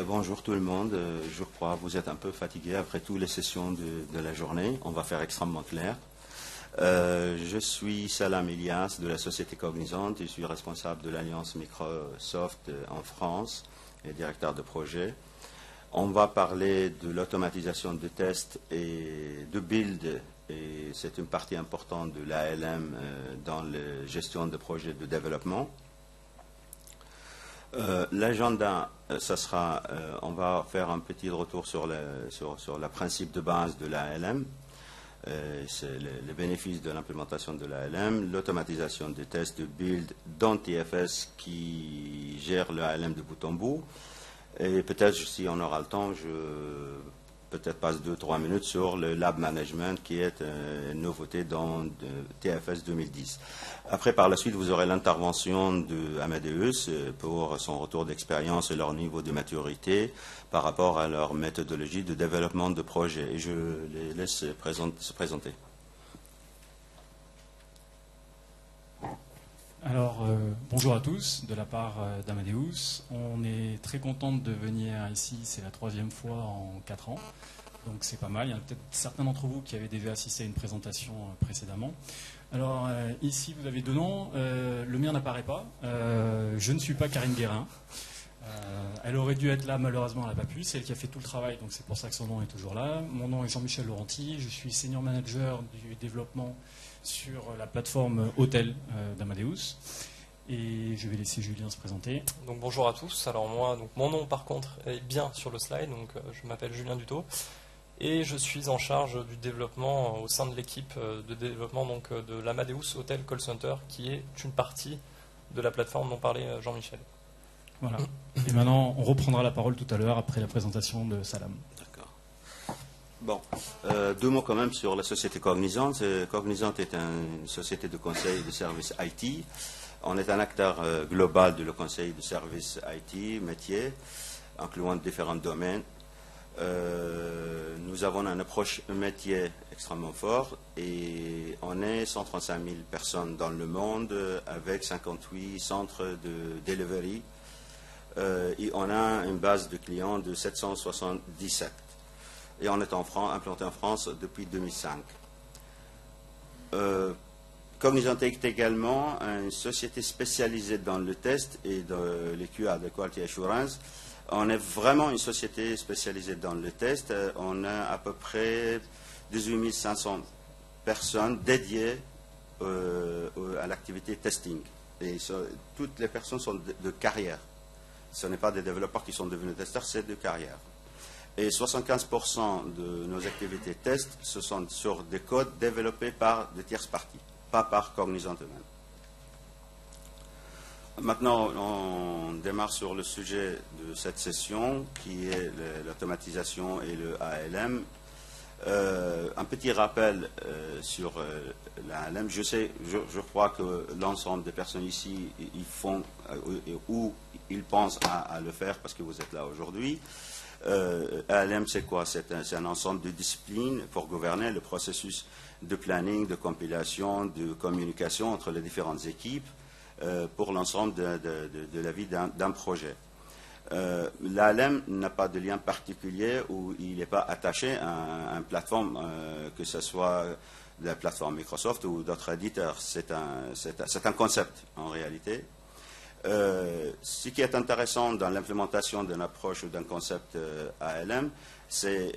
Bonjour tout le monde. Je crois que vous êtes un peu fatigué après toutes les sessions de la journée. On va faire extrêmement clair. Je suis Salam Elias de la société Cognizant. Je suis responsable de l'Alliance Microsoft en France et directeur de projet. On va parler de l'automatisation de tests et de build. Et c'est une partie importante de l'ALM dans la gestion de projets de développement. L'agenda, ça sera, on va faire un petit retour sur le principe de base de l'ALM. C'est les bénéfices de l'implémentation de l'ALM, l'automatisation des tests de build dans TFS qui gère l'ALM de bout en bout. Et peut-être, si on aura le temps, peut-être passe 2-3 minutes sur le Lab Management qui est une nouveauté dans TFS 2010. Après, par la suite, vous aurez l'intervention de Amadeus pour son retour d'expérience et leur niveau de maturité par rapport à leur méthodologie de développement de projet. Et je les laisse se présenter. Alors, bonjour à tous, de la part d'Amadeus. On est très content de venir ici, c'est la 3e fois en 4 ans, donc c'est pas mal. Il y en a peut-être certains d'entre vous qui avaient déjà assisté à une présentation précédemment. Alors, ici, vous avez 2 noms. Le mien n'apparaît pas. Je ne suis pas Karine Guérin. Elle aurait dû être là, malheureusement, elle n'a pas pu. C'est elle qui a fait tout le travail, donc c'est pour ça que son nom est toujours là. Mon nom est Jean-Michel Laurenti. Je suis senior manager du développement sur la plateforme Hôtel d'Amadeus. Et je vais laisser Julien se présenter. Donc bonjour à tous. Alors moi, donc mon nom par contre est bien sur le slide. Donc je m'appelle Julien Dutot et je suis en charge du développement au sein de l'équipe de développement donc de l'Amadeus Hotel Call Center, qui est une partie de la plateforme dont parlait Jean-Michel. Voilà. Et maintenant, on reprendra la parole tout à l'heure après la présentation de Salam. Bon, 2 mots quand même sur la société Cognizant. Cognizant est une société de conseil de services IT. On est un acteur global de le conseil de services IT, métier, incluant différents domaines. Nous avons une approche métier extrêmement forte et on est 135 000 personnes dans le monde avec 58 centres de delivery et on a une base de clients de 777. Et on est implanté en France depuis 2005. Cognizant est également une société spécialisée dans le test et dans les QA, de Quality Assurance. On est vraiment une société spécialisée dans le test. On a à peu près 18 500 personnes dédiées à l'activité testing. Et toutes les personnes sont de carrière. Ce n'est pas des développeurs qui sont devenus testeurs, c'est de carrière. Et 75% de nos activités test, ce sont sur des codes développés par des tierces parties, pas par Cognizant eux-mêmes. Maintenant, on démarre sur le sujet de cette session, qui est l'automatisation et le ALM. Un petit rappel sur l'ALM. Je crois que l'ensemble des personnes ici, ils font ou ils pensent à le faire parce que vous êtes là aujourd'hui. ALM, c'est quoi? C'est un ensemble de disciplines pour gouverner le processus de planning, de compilation, de communication entre les différentes équipes pour l'ensemble de la vie d'un projet. L'ALM n'a pas de lien particulier où il n'est pas attaché à une plateforme, que ce soit la plateforme Microsoft ou d'autres éditeurs. C'est un concept en réalité. Ce qui est intéressant dans l'implémentation d'une approche ou d'un concept ALM, c'est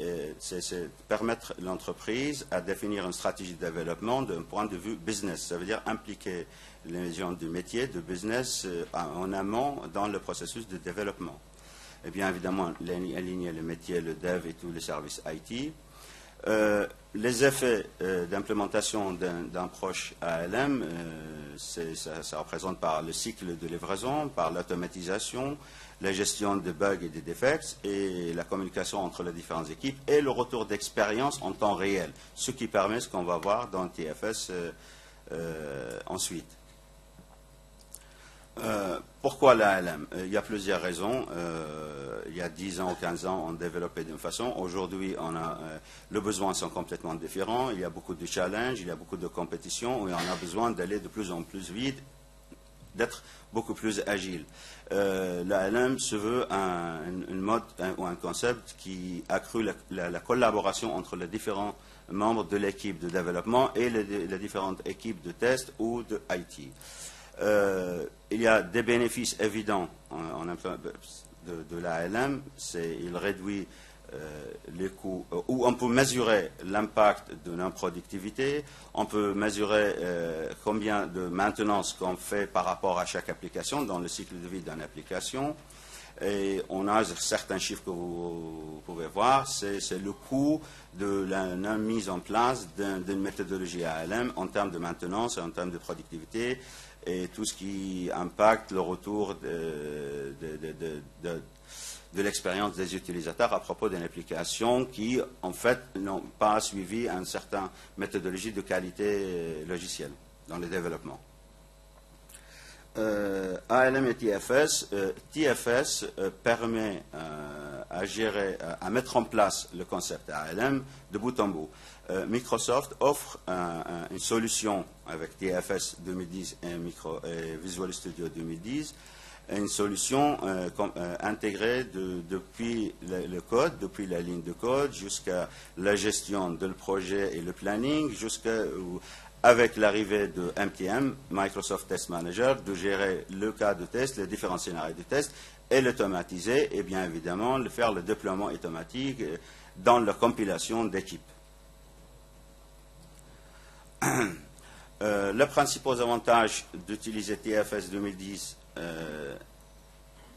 permettre l'entreprise à définir une stratégie de développement d'un point de vue business. Ça veut dire impliquer les gens du métier, de business, en amont dans le processus de développement. Et bien évidemment, aligner le métier, le dev et tous les services IT. Les effets d'implémentation d'un approche ALM, ça représente par le cycle de livraison, par l'automatisation, la gestion des bugs et des défects, et la communication entre les différentes équipes, et le retour d'expérience en temps réel, ce qui permet ce qu'on va voir dans TFS ensuite. Pourquoi l'ALM? Il y a plusieurs raisons. Il y a 10 ans ou 15 ans, on développait d'une façon. Aujourd'hui, les besoins sont complètement différents. Il y a beaucoup de challenges, il y a beaucoup de compétition, et on a besoin d'aller de plus en plus vite d'être beaucoup plus agile. L'ALM se veut une mode ou un concept qui accrue la collaboration entre les différents membres de l'équipe de développement et les différentes équipes de test ou de IT. Il y a des bénéfices évidents de l'ALM, il réduit les coûts, où on peut mesurer l'impact de notre productivité, on peut mesurer combien de maintenance qu'on fait par rapport à chaque application dans le cycle de vie d'une application. Et on a certains chiffres que vous pouvez voir, c'est le coût de la mise en place d'une méthodologie ALM en termes de maintenance et en termes de productivité et tout ce qui impacte le retour de l'expérience des utilisateurs à propos d'une application qui, en fait, n'ont pas suivi une certaine méthodologie de qualité logicielle dans le développement. ALM et TFS. TFS permet à mettre en place le concept ALM de bout en bout. Microsoft offre une solution avec TFS 2010 et Visual Studio 2010, une solution intégrée depuis le code, depuis la ligne de code, jusqu'à la gestion de le projet et le planning, avec l'arrivée de MTM, Microsoft Test Manager, de gérer le cas de test, les différents scénarios de test, et l'automatiser, et bien évidemment, faire le déploiement automatique dans la compilation d'équipes. Les principaux avantages d'utiliser TFS 2010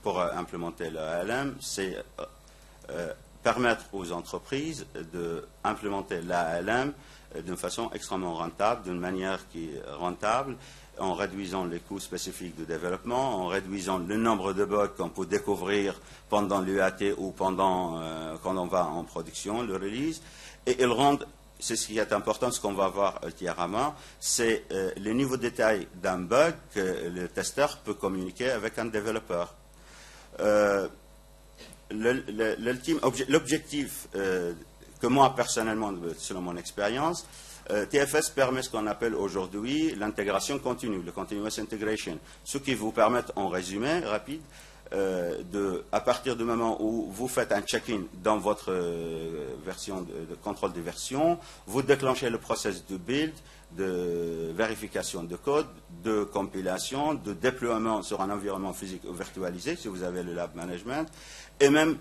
pour implémenter l'ALM, c'est permettre aux entreprises d'implémenter l'ALM d'une façon extrêmement rentable, d'une manière qui est rentable, en réduisant les coûts spécifiques de développement, en réduisant le nombre de bugs qu'on peut découvrir pendant l'UAT ou pendant quand on va en production, le release, et ils rendent, c'est ce qui est important, ce qu'on va voir ultérieurement, c'est le niveau de détail d'un bug que le testeur peut communiquer avec un développeur. L'objectif que moi, personnellement, selon mon expérience, TFS permet ce qu'on appelle aujourd'hui l'intégration continue, le continuous integration, ce qui vous permet, en résumé rapide, à partir du moment où vous faites un check-in dans votre version de contrôle de version, vous déclenchez le process de build, de vérification de code, de compilation, de déploiement sur un environnement physique ou virtualisé, si vous avez le lab management, et même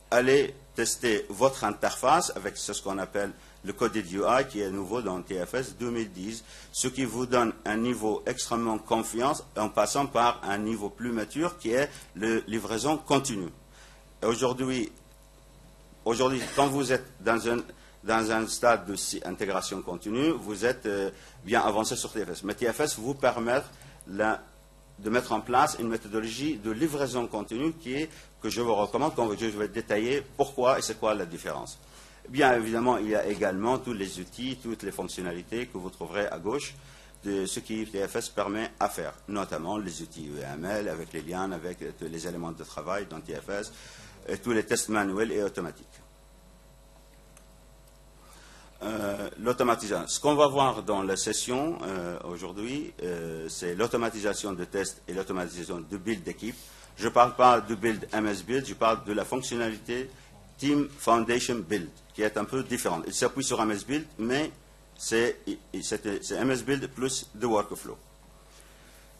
aller tester votre interface avec ce qu'on appelle le coded UI qui est nouveau dans TFS 2010, ce qui vous donne un niveau extrêmement confiance en passant par un niveau plus mature qui est la livraison continue. Aujourd'hui, quand vous êtes dans un stade d'intégration continue, vous êtes bien avancé sur TFS. Mais TFS vous permet de mettre en place une méthodologie de livraison continue que je vous recommande quand je vais détailler pourquoi et c'est quoi la différence. Bien évidemment, il y a également tous les outils, toutes les fonctionnalités que vous trouverez à gauche de ce qui TFS permet à faire, notamment les outils UML avec les liens, avec tous les éléments de travail dans TFS, et tous les tests manuels et automatiques. L'automatisation. Ce qu'on va voir dans la session aujourd'hui, c'est l'automatisation de tests et l'automatisation de build d'équipe. Je ne parle pas de build MS Build, je parle de la fonctionnalité Team Foundation Build, qui est un peu différente. Il s'appuie sur MS Build, mais c'est MS Build plus de workflow.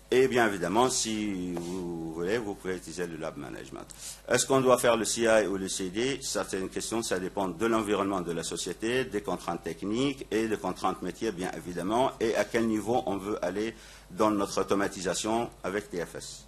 Et bien évidemment, si vous voulez, vous pouvez utiliser le Lab Management. Est-ce qu'on doit faire le CI ou le CD? Ça, c'est une question, ça dépend de l'environnement de la société, des contraintes techniques et des contraintes métiers, bien évidemment, et à quel niveau on veut aller dans notre automatisation avec TFS.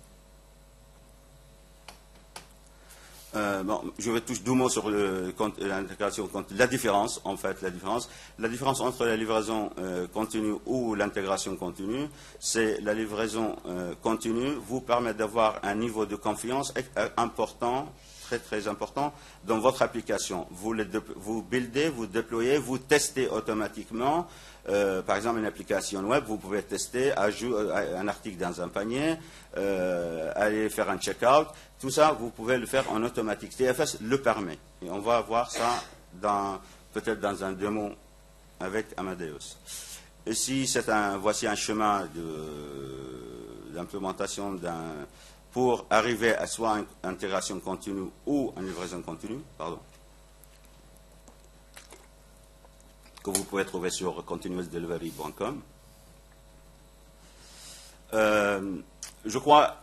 Je vais toucher deux mots sur l'intégration, la différence, en fait, la différence entre la livraison continue ou l'intégration continue, c'est la livraison continue vous permet d'avoir un niveau de confiance important, très très important, dans votre application. Vous buildez, vous déployez, vous testez automatiquement. Par exemple, une application web, vous pouvez tester un article dans un panier, aller faire un check-out. Tout ça, vous pouvez le faire en automatique. TFS le permet. Et on va voir ça peut-être dans un démo avec Amadeus. Ici, voici un chemin d'implémentation pour arriver à soit une intégration continue ou une livraison continue, pardon, que vous pouvez trouver sur continuousdelivery.com. Je crois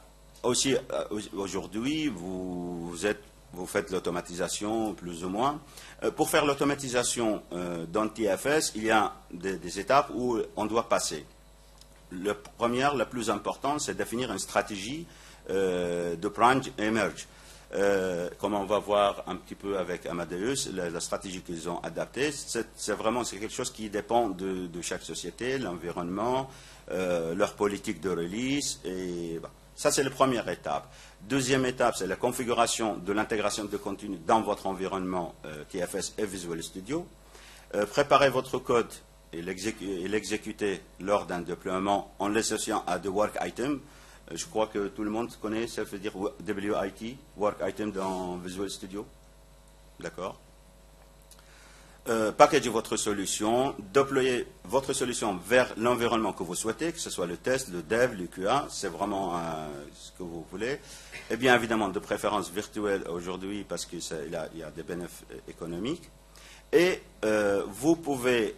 aussi, aujourd'hui, vous faites l'automatisation plus ou moins. Pour faire l'automatisation dans TFS, il y a des étapes où on doit passer. La première, la plus importante, c'est définir une stratégie de branch et merge. Comme on va voir un petit peu avec Amadeus, la stratégie qu'ils ont adaptée, c'est quelque chose qui dépend de chaque société, l'environnement, leur politique de release. Et, bah, ça, c'est la première étape. Deuxième étape, c'est la configuration de l'intégration de contenu dans votre environnement TFS et Visual Studio. Préparez votre code et l'exécuter lors d'un déploiement en l'associant à des work items. Je crois que tout le monde connaît, ça veut dire WIT, work item dans Visual Studio. D'accord. Packagez votre solution, déployez votre solution vers l'environnement que vous souhaitez, que ce soit le test, le dev, le QA, c'est vraiment ce que vous voulez. Et bien évidemment, de préférence virtuelle aujourd'hui, parce qu'il y a des bénéfices économiques. Et vous pouvez,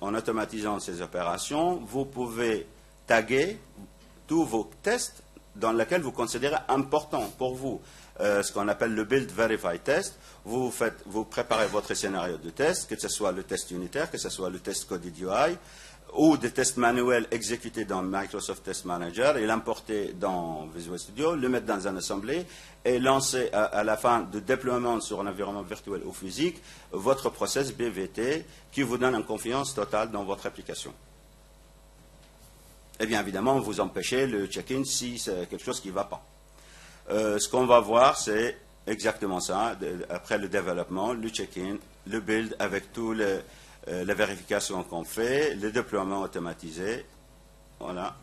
en automatisant ces opérations, vous pouvez taguer tous vos tests dans lesquels vous considérez important pour vous. Ce qu'on appelle le Build Verify Test. Vous préparez votre scénario de test, que ce soit le test unitaire, que ce soit le test coded UI, ou des tests manuels exécutés dans Microsoft Test Manager et l'importer dans Visual Studio, le mettre dans un assemblée et lancer à la fin de déploiement sur un environnement virtuel ou physique votre process BVT qui vous donne une confiance totale dans votre application. Et bien évidemment, vous empêchez le check-in si c'est quelque chose qui ne va pas. Ce qu'on va voir, c'est exactement ça. Après le développement, le check-in, le build avec toutes les vérifications qu'on fait, le déploiement automatisé. Voilà.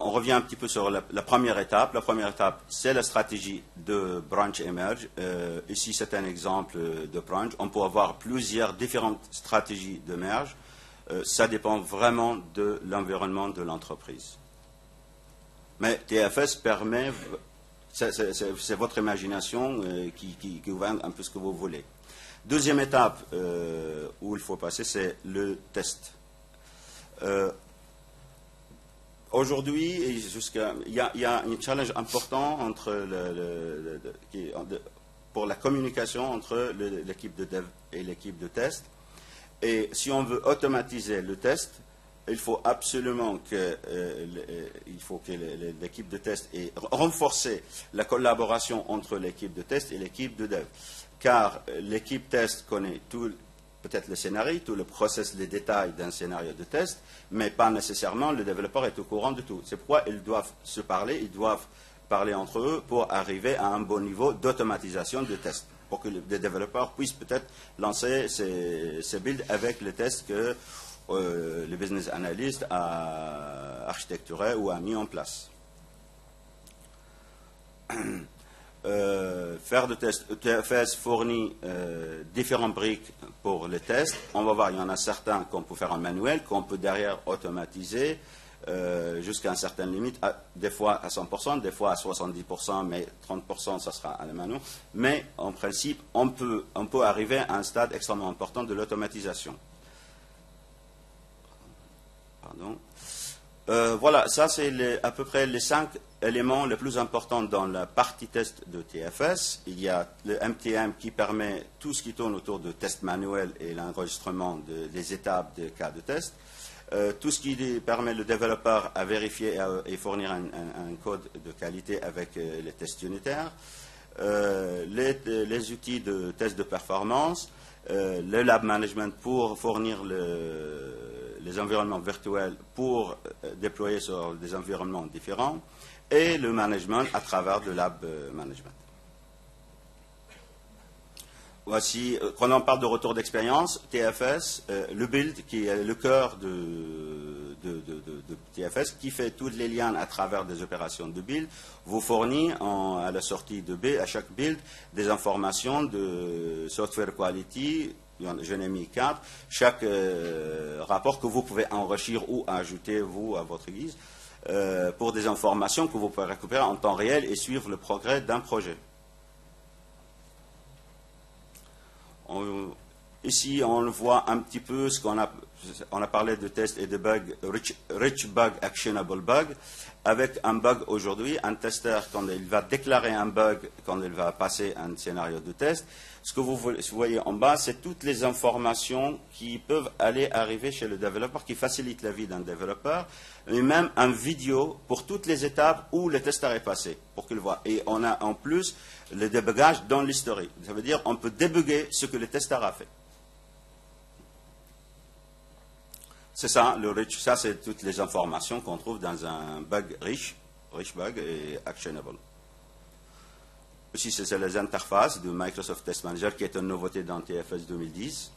On revient un petit peu sur la première étape. La première étape, c'est la stratégie de branch et merge. Ici, c'est un exemple de branch. On peut avoir plusieurs différentes stratégies de merge. Ça dépend vraiment de l'environnement de l'entreprise. Mais TFS permet, c'est votre imagination qui ouvre un peu ce que vous voulez. Deuxième étape où il faut passer, c'est le test. Aujourd'hui, il y a un challenge important pour la communication entre l'équipe de dev et l'équipe de test. Et si on veut automatiser le test, il faut absolument que l'équipe de test ait renforcé la collaboration entre l'équipe de test et l'équipe de dev. Car l'équipe test connaît peut-être le scénario, tout le process, les détails d'un scénario de test, mais pas nécessairement le développeur est au courant de tout. C'est pourquoi ils doivent se parler, ils doivent parler entre eux pour arriver à un bon niveau d'automatisation de test, pour que les développeurs puissent peut-être lancer ces builds avec les tests que le business analyst a architecturé ou a mis en place. Faire de tests, TFS fournit différentes briques pour les tests. On va voir, il y en a certains qu'on peut faire en manuel, qu'on peut derrière automatiser jusqu'à une certaine limite, des fois à 100%, des fois à 70%, mais 30% ça sera à la manuel. Mais en principe, on peut arriver à un stade extrêmement important de l'automatisation. Pardon. Voilà, ça c'est à peu près les 5 éléments les plus importants dans la partie test de TFS. Il y a le MTM qui permet tout ce qui tourne autour de tests manuels et l'enregistrement des étapes des cas de test. Tout ce qui permet le développeur à vérifier et fournir un code de qualité avec les tests unitaires. Les outils de test de performance. Le lab management pour fournir les environnements virtuels pour déployer sur des environnements différents et le management à travers le lab management. Voici, quand on parle de retour d'expérience, TFS, le build qui est le cœur de TFS, qui fait tous les liens à travers des opérations de build, vous fournit à la sortie de build, à chaque build, des informations de software quality je n'ai mis 4, chaque rapport que vous pouvez enrichir ou ajouter, vous, à votre guise, pour des informations que vous pouvez récupérer en temps réel et suivre le progrès d'un projet. Ici, on voit un petit peu ce qu'on a parlé de tests et de bugs, rich bug, actionable bug. Avec un bug aujourd'hui, un testeur, quand il va déclarer un bug, quand il va passer un scénario de test, ce que vous voyez en bas, c'est toutes les informations qui peuvent arriver chez le développeur, qui facilitent la vie d'un développeur, et même un vidéo pour toutes les étapes où le testeur est passé, pour qu'il voit. Et on a en plus le débugage dans l'historique. Ça veut dire qu'on peut débugger ce que le testeur a fait. C'est ça, le rich, ça c'est toutes les informations qu'on trouve dans un bug rich bug et actionable. Aussi, c'est les interfaces de Microsoft Test Manager qui est une nouveauté dans TFS 2010.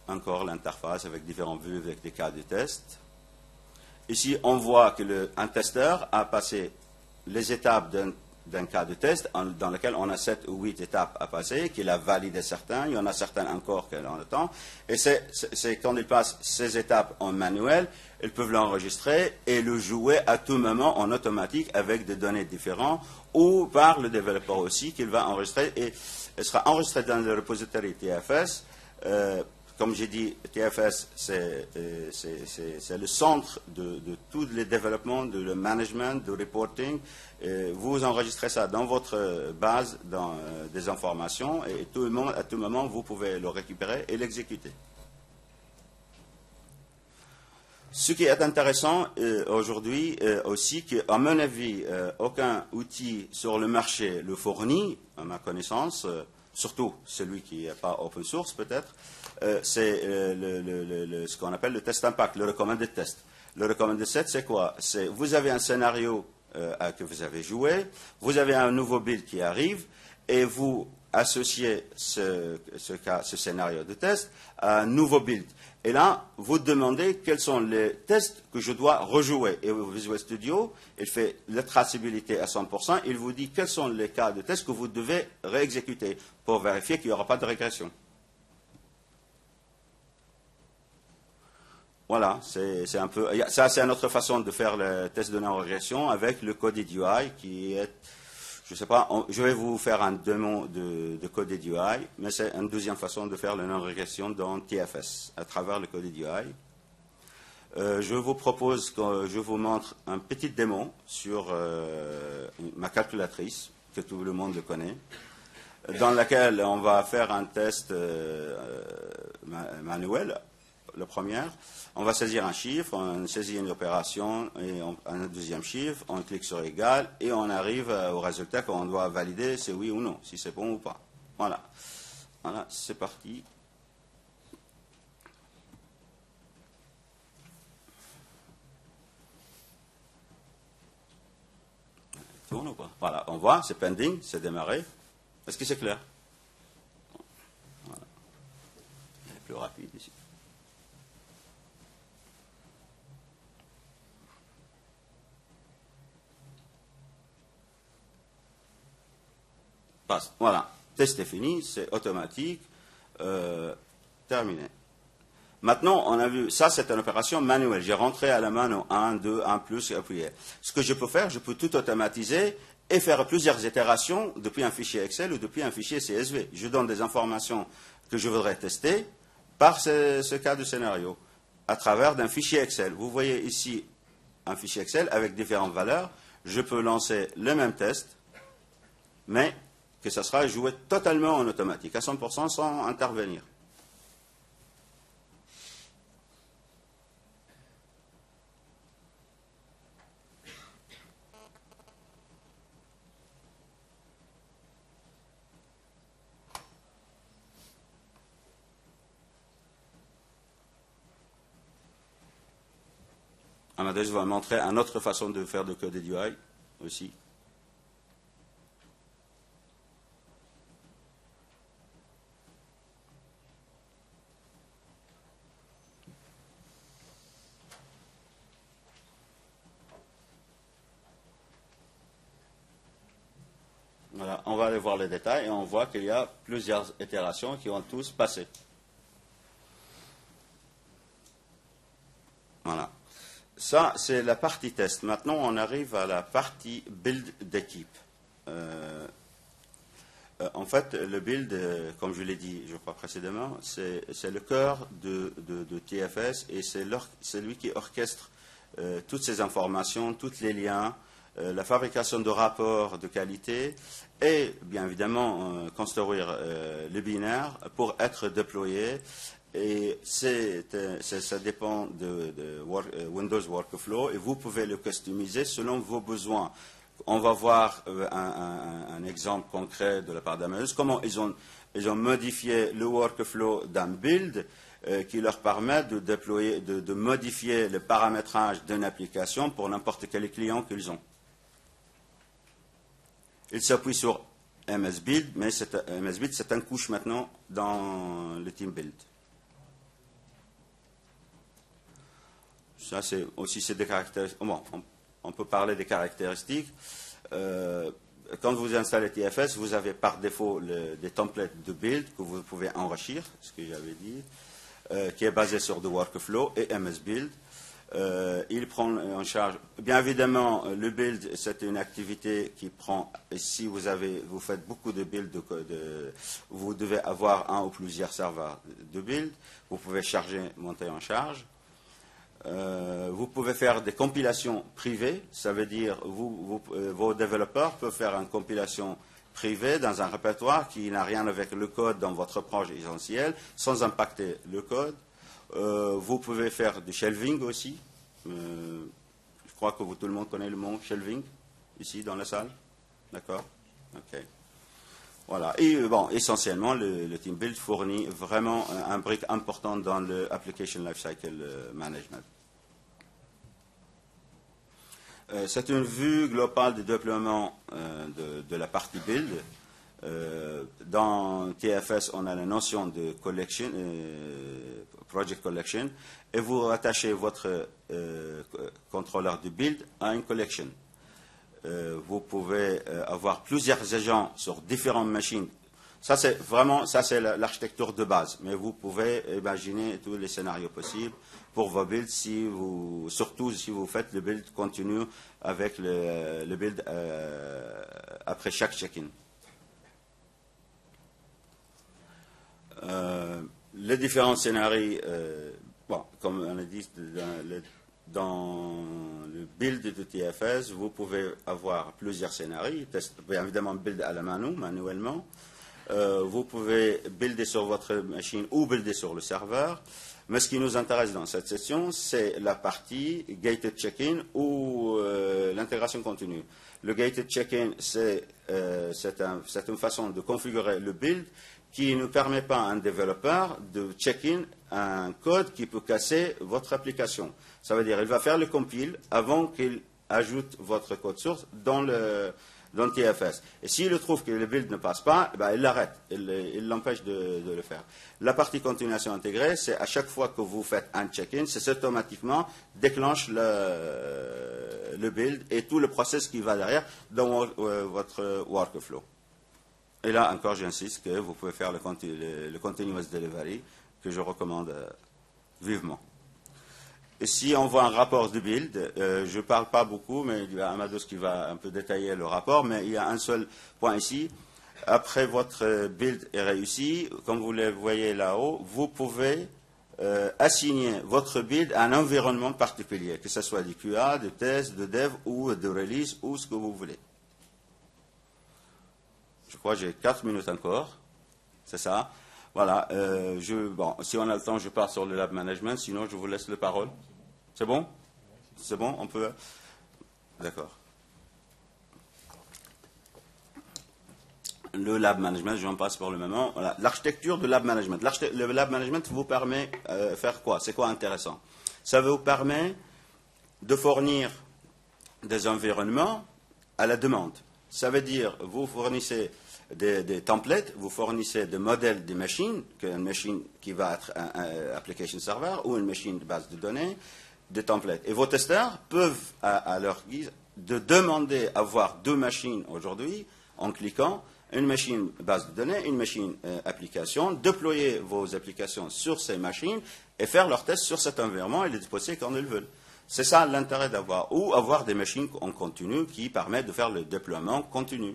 Encore l'interface avec différentes vues, avec des cas de test. Ici, on voit qu'un testeur a passé les étapes d'un cas de test dans lequel on a 7 ou 8 étapes à passer, qu'il a validé certains, il y en a certains encore qu'il en attend. Et c'est quand il passe ces étapes en manuel, ils peuvent l'enregistrer et le jouer à tout moment en automatique avec des données différentes ou par le développeur aussi qu'il va enregistrer et il sera enregistré dans le repository TFS. Comme j'ai dit, TFS, c'est le centre de tous les développements, de le management, du reporting. Vous enregistrez ça dans votre base des informations et à tout moment, vous pouvez le récupérer et l'exécuter. Ce qui est intéressant aujourd'hui aussi, qu'à mon avis, aucun outil sur le marché le fournit, à ma connaissance, surtout celui qui n'est pas open source peut-être, c'est ce qu'on appelle le test impact, le recommended test. Le recommended test, c'est quoi? C'est vous avez un scénario que vous avez joué, vous avez un nouveau build qui arrive, et vous associez ce scénario de test à un nouveau build. Et là, vous demandez quels sont les tests que je dois rejouer. Et Visual Studio, il fait la traçabilité à 100%, il vous dit quels sont les cas de tests que vous devez réexécuter pour vérifier qu'il n'y aura pas de régression. Voilà, c'est un peu. Ça, c'est une autre façon de faire le test de non-régression avec le coded UI qui est. Je ne sais pas, je vais vous faire un démo de coded UI, mais c'est une deuxième façon de faire la non-régression dans TFS à travers le coded UI. Je vous propose que je vous montre un petit démo sur ma calculatrice, que tout le monde le connaît, dans laquelle on va faire un test manuel. La première, on va saisir un chiffre, on saisit une opération et un deuxième chiffre, on clique sur égal et on arrive au résultat qu'on doit valider, c'est oui ou non, si c'est bon ou pas. Voilà, voilà, c'est parti. Tourne ou pas? Voilà, on voit, c'est pending, c'est démarré. Est-ce que c'est clair? Voilà. Il est plus rapide ici. Voilà, test est fini, c'est automatique, terminé. Maintenant, on a vu, ça c'est une opération manuelle. J'ai rentré à la main 1, 2, 1 plus et appuyé. Ce que je peux faire, je peux tout automatiser et faire plusieurs itérations depuis un fichier Excel ou depuis un fichier CSV. Je donne des informations que je voudrais tester par ce cas de scénario à travers d'un fichier Excel. Vous voyez ici un fichier Excel avec différentes valeurs. Je peux lancer le même test, mais que ça sera joué totalement en automatique, à 100% sans intervenir. Amadeus va montrer une autre façon de faire de coded UI aussi. Voilà, on va aller voir les détails et on voit qu'il y a plusieurs itérations qui ont tous passé. Voilà. Ça, c'est la partie test. Maintenant, on arrive à la partie build d'équipe. En fait, le build, comme je l'ai dit, je crois précédemment, c'est le cœur de TFS et c'est lui qui orchestre toutes ces informations, tous les liens, la fabrication de rapports de qualité et, bien évidemment, construire le binaire pour être déployé. Et ça dépend de Windows Workflow et vous pouvez le customiser selon vos besoins. On va voir un exemple concret de la part d'Amadeus, comment ils ont modifié le workflow d'un build qui leur permet de déployer, de modifier le paramétrage d'une application pour n'importe quel client qu'ils ont. Ils s'appuient sur MS Build, mais MS Build, c'est une couche maintenant dans le Team Build. Ça, c'est des caractéristiques. Bon, on peut parler des caractéristiques. Quand vous installez TFS, vous avez par défaut des templates de build que vous pouvez enrichir, ce que j'avais dit, qui est basé sur The Workflow et MS Build. Il prend en charge, bien évidemment, le build, c'est une activité qui prend, si vous faites beaucoup de build, vous devez avoir un ou plusieurs serveurs de build, vous pouvez monter en charge. Vous pouvez faire des compilations privées, ça veut dire vos développeurs peuvent faire une compilation privée dans un répertoire qui n'a rien avec le code dans votre projet essentiel, sans impacter le code. Vous pouvez faire du shelving aussi. Je crois que tout le monde connaît le mot shelving, ici dans la salle. D'accord? Ok. Voilà. Et bon, essentiellement, le Team Build fournit vraiment un brique important dans le Application Lifecycle Management. C'est une vue globale du déploiement de la partie Build. Dans TFS, on a la notion de collection, project collection, et vous rattachez votre contrôleur de build à une collection. Vous pouvez avoir plusieurs agents sur différentes machines. Ça, c'est l'architecture de base, mais vous pouvez imaginer tous les scénarios possibles pour vos builds, surtout si vous faites le build continu avec le build après chaque check-in. Les différents scénarios, comme on a dit, dans le build de TFS, vous pouvez avoir plusieurs scénarios. Bien évidemment, build à la manuellement. Vous pouvez builder sur votre machine ou builder sur le serveur. Mais ce qui nous intéresse dans cette session, c'est la partie gated check-in ou l'intégration continue. Le gated check-in, c'est une façon de configurer le build qui ne permet pas à un développeur de check-in un code qui peut casser votre application. Ça veut dire qu'il va faire le compile avant qu'il ajoute votre code source dans TFS. Et s'il trouve que le build ne passe pas, il l'arrête, il l'empêche de le faire. La partie continuation intégrée, c'est à chaque fois que vous faites un check-in, c'est automatiquement déclenche le build et tout le process qui va derrière dans votre workflow. Et là encore, j'insiste que vous pouvez faire le continuous delivery que je recommande vivement. Et si on voit un rapport de build, je ne parle pas beaucoup, mais il y a Amadeus qui va un peu détailler le rapport, mais il y a un seul point ici. Après votre build est réussi, comme vous le voyez là-haut, vous pouvez assigner votre build à un environnement particulier, que ce soit du QA, de test, de dev ou de release ou ce que vous voulez. Je crois que j'ai 4 minutes encore, c'est ça. Voilà, si on a le temps, je pars sur le lab management, sinon je vous laisse la parole. C'est bon? C'est bon? On peut? D'accord. Le lab management, je en passe pour le moment. Voilà. L'architecture du lab management. Le lab management vous permet de faire quoi? C'est quoi intéressant? Ça vous permet de fournir des environnements à la demande. Ça veut dire, vous fournissez des templates, vous fournissez des modèles des machines, une machine qui va être un application server ou une machine de base de données, des templates. Et vos testeurs peuvent, à leur guise, de demander à avoir 2 machines aujourd'hui en cliquant, une machine base de données, une machine application, déployer vos applications sur ces machines et faire leurs tests sur cet environnement et les disposer quand ils veulent. C'est ça l'intérêt d'avoir, ou avoir des machines en continu qui permettent de faire le déploiement continu.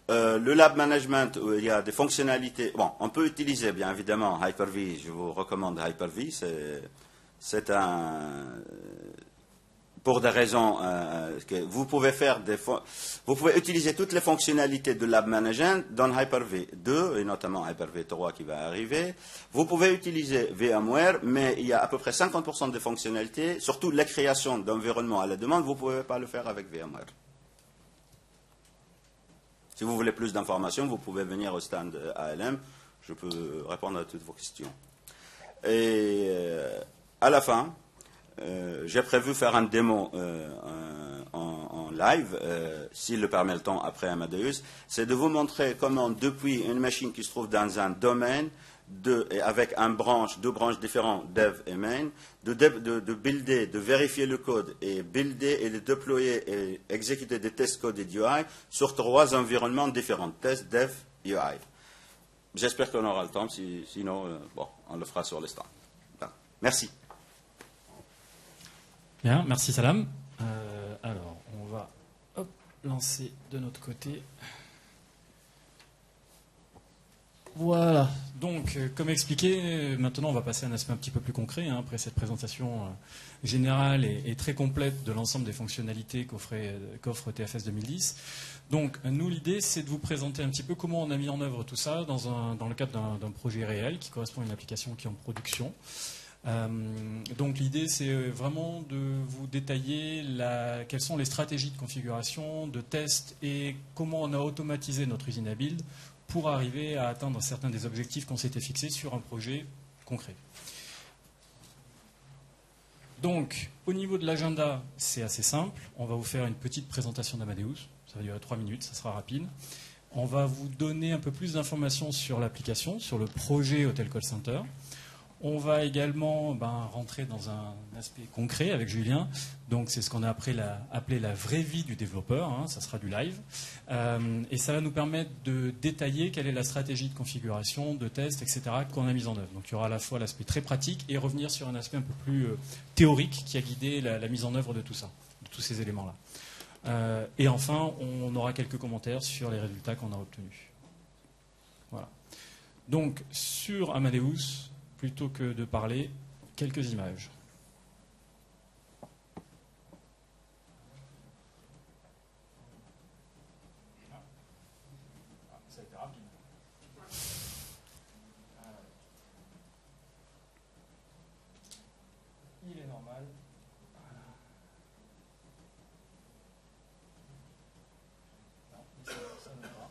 Le lab management, où il y a des fonctionnalités. Bon, on peut utiliser bien évidemment Hyper-V. Je vous recommande Hyper-V. C'est pour des raisons que vous pouvez faire vous pouvez utiliser toutes les fonctionnalités de lab management dans Hyper-V 2 et notamment Hyper-V 3 qui va arriver. Vous pouvez utiliser VMware, mais il y a à peu près 50% de fonctionnalités, surtout la création d'environnements à la demande, vous ne pouvez pas le faire avec VMware. Si vous voulez plus d'informations, vous pouvez venir au stand ALM. Je peux répondre à toutes vos questions. Et à la fin, j'ai prévu faire un démo en live, s'il le permet le temps après Amadeus. C'est de vous montrer comment, depuis une machine qui se trouve dans un domaine, avec deux branches différentes, dev et main, de builder, de vérifier le code et builder et de déployer et exécuter des tests code et UI sur 3 environnements différents, test, dev, UI. J'espère qu'on aura le temps, sinon, bon, on le fera sur le stand. Merci. Bien, merci Salam. Alors, on va lancer de notre côté. Voilà, donc comme expliqué, maintenant on va passer à un aspect un petit peu plus concret, après cette présentation générale et très complète de l'ensemble des fonctionnalités qu'offre TFS 2010. Donc nous, l'idée, c'est de vous présenter un petit peu comment on a mis en œuvre tout ça dans le cadre d'un projet réel qui correspond à une application qui est en production. Donc l'idée, c'est vraiment de vous détailler quelles sont les stratégies de configuration, de test et comment on a automatisé notre usine à build pour arriver à atteindre certains des objectifs qu'on s'était fixés sur un projet concret. Donc, au niveau de l'agenda, c'est assez simple. On va vous faire une petite présentation d'Amadeus. Ça va durer 3 minutes, ça sera rapide. On va vous donner un peu plus d'informations sur l'application, sur le projet Hotel Call Center. On va également rentrer dans un aspect concret avec Julien. Donc c'est ce qu'on a appelé la vraie vie du développeur. Ça sera du live. Et ça va nous permettre de détailler quelle est la stratégie de configuration, de test, etc. qu'on a mise en œuvre. Donc il y aura à la fois l'aspect très pratique et revenir sur un aspect un peu plus théorique qui a guidé la mise en œuvre de tout ça, de tous ces éléments-là. Et enfin, on aura quelques commentaires sur les résultats qu'on a obtenus. Voilà. Donc sur Amadeus, plutôt que de parler, quelques images. Ça a été rapide. Il est normal. Non, ça ne va pas.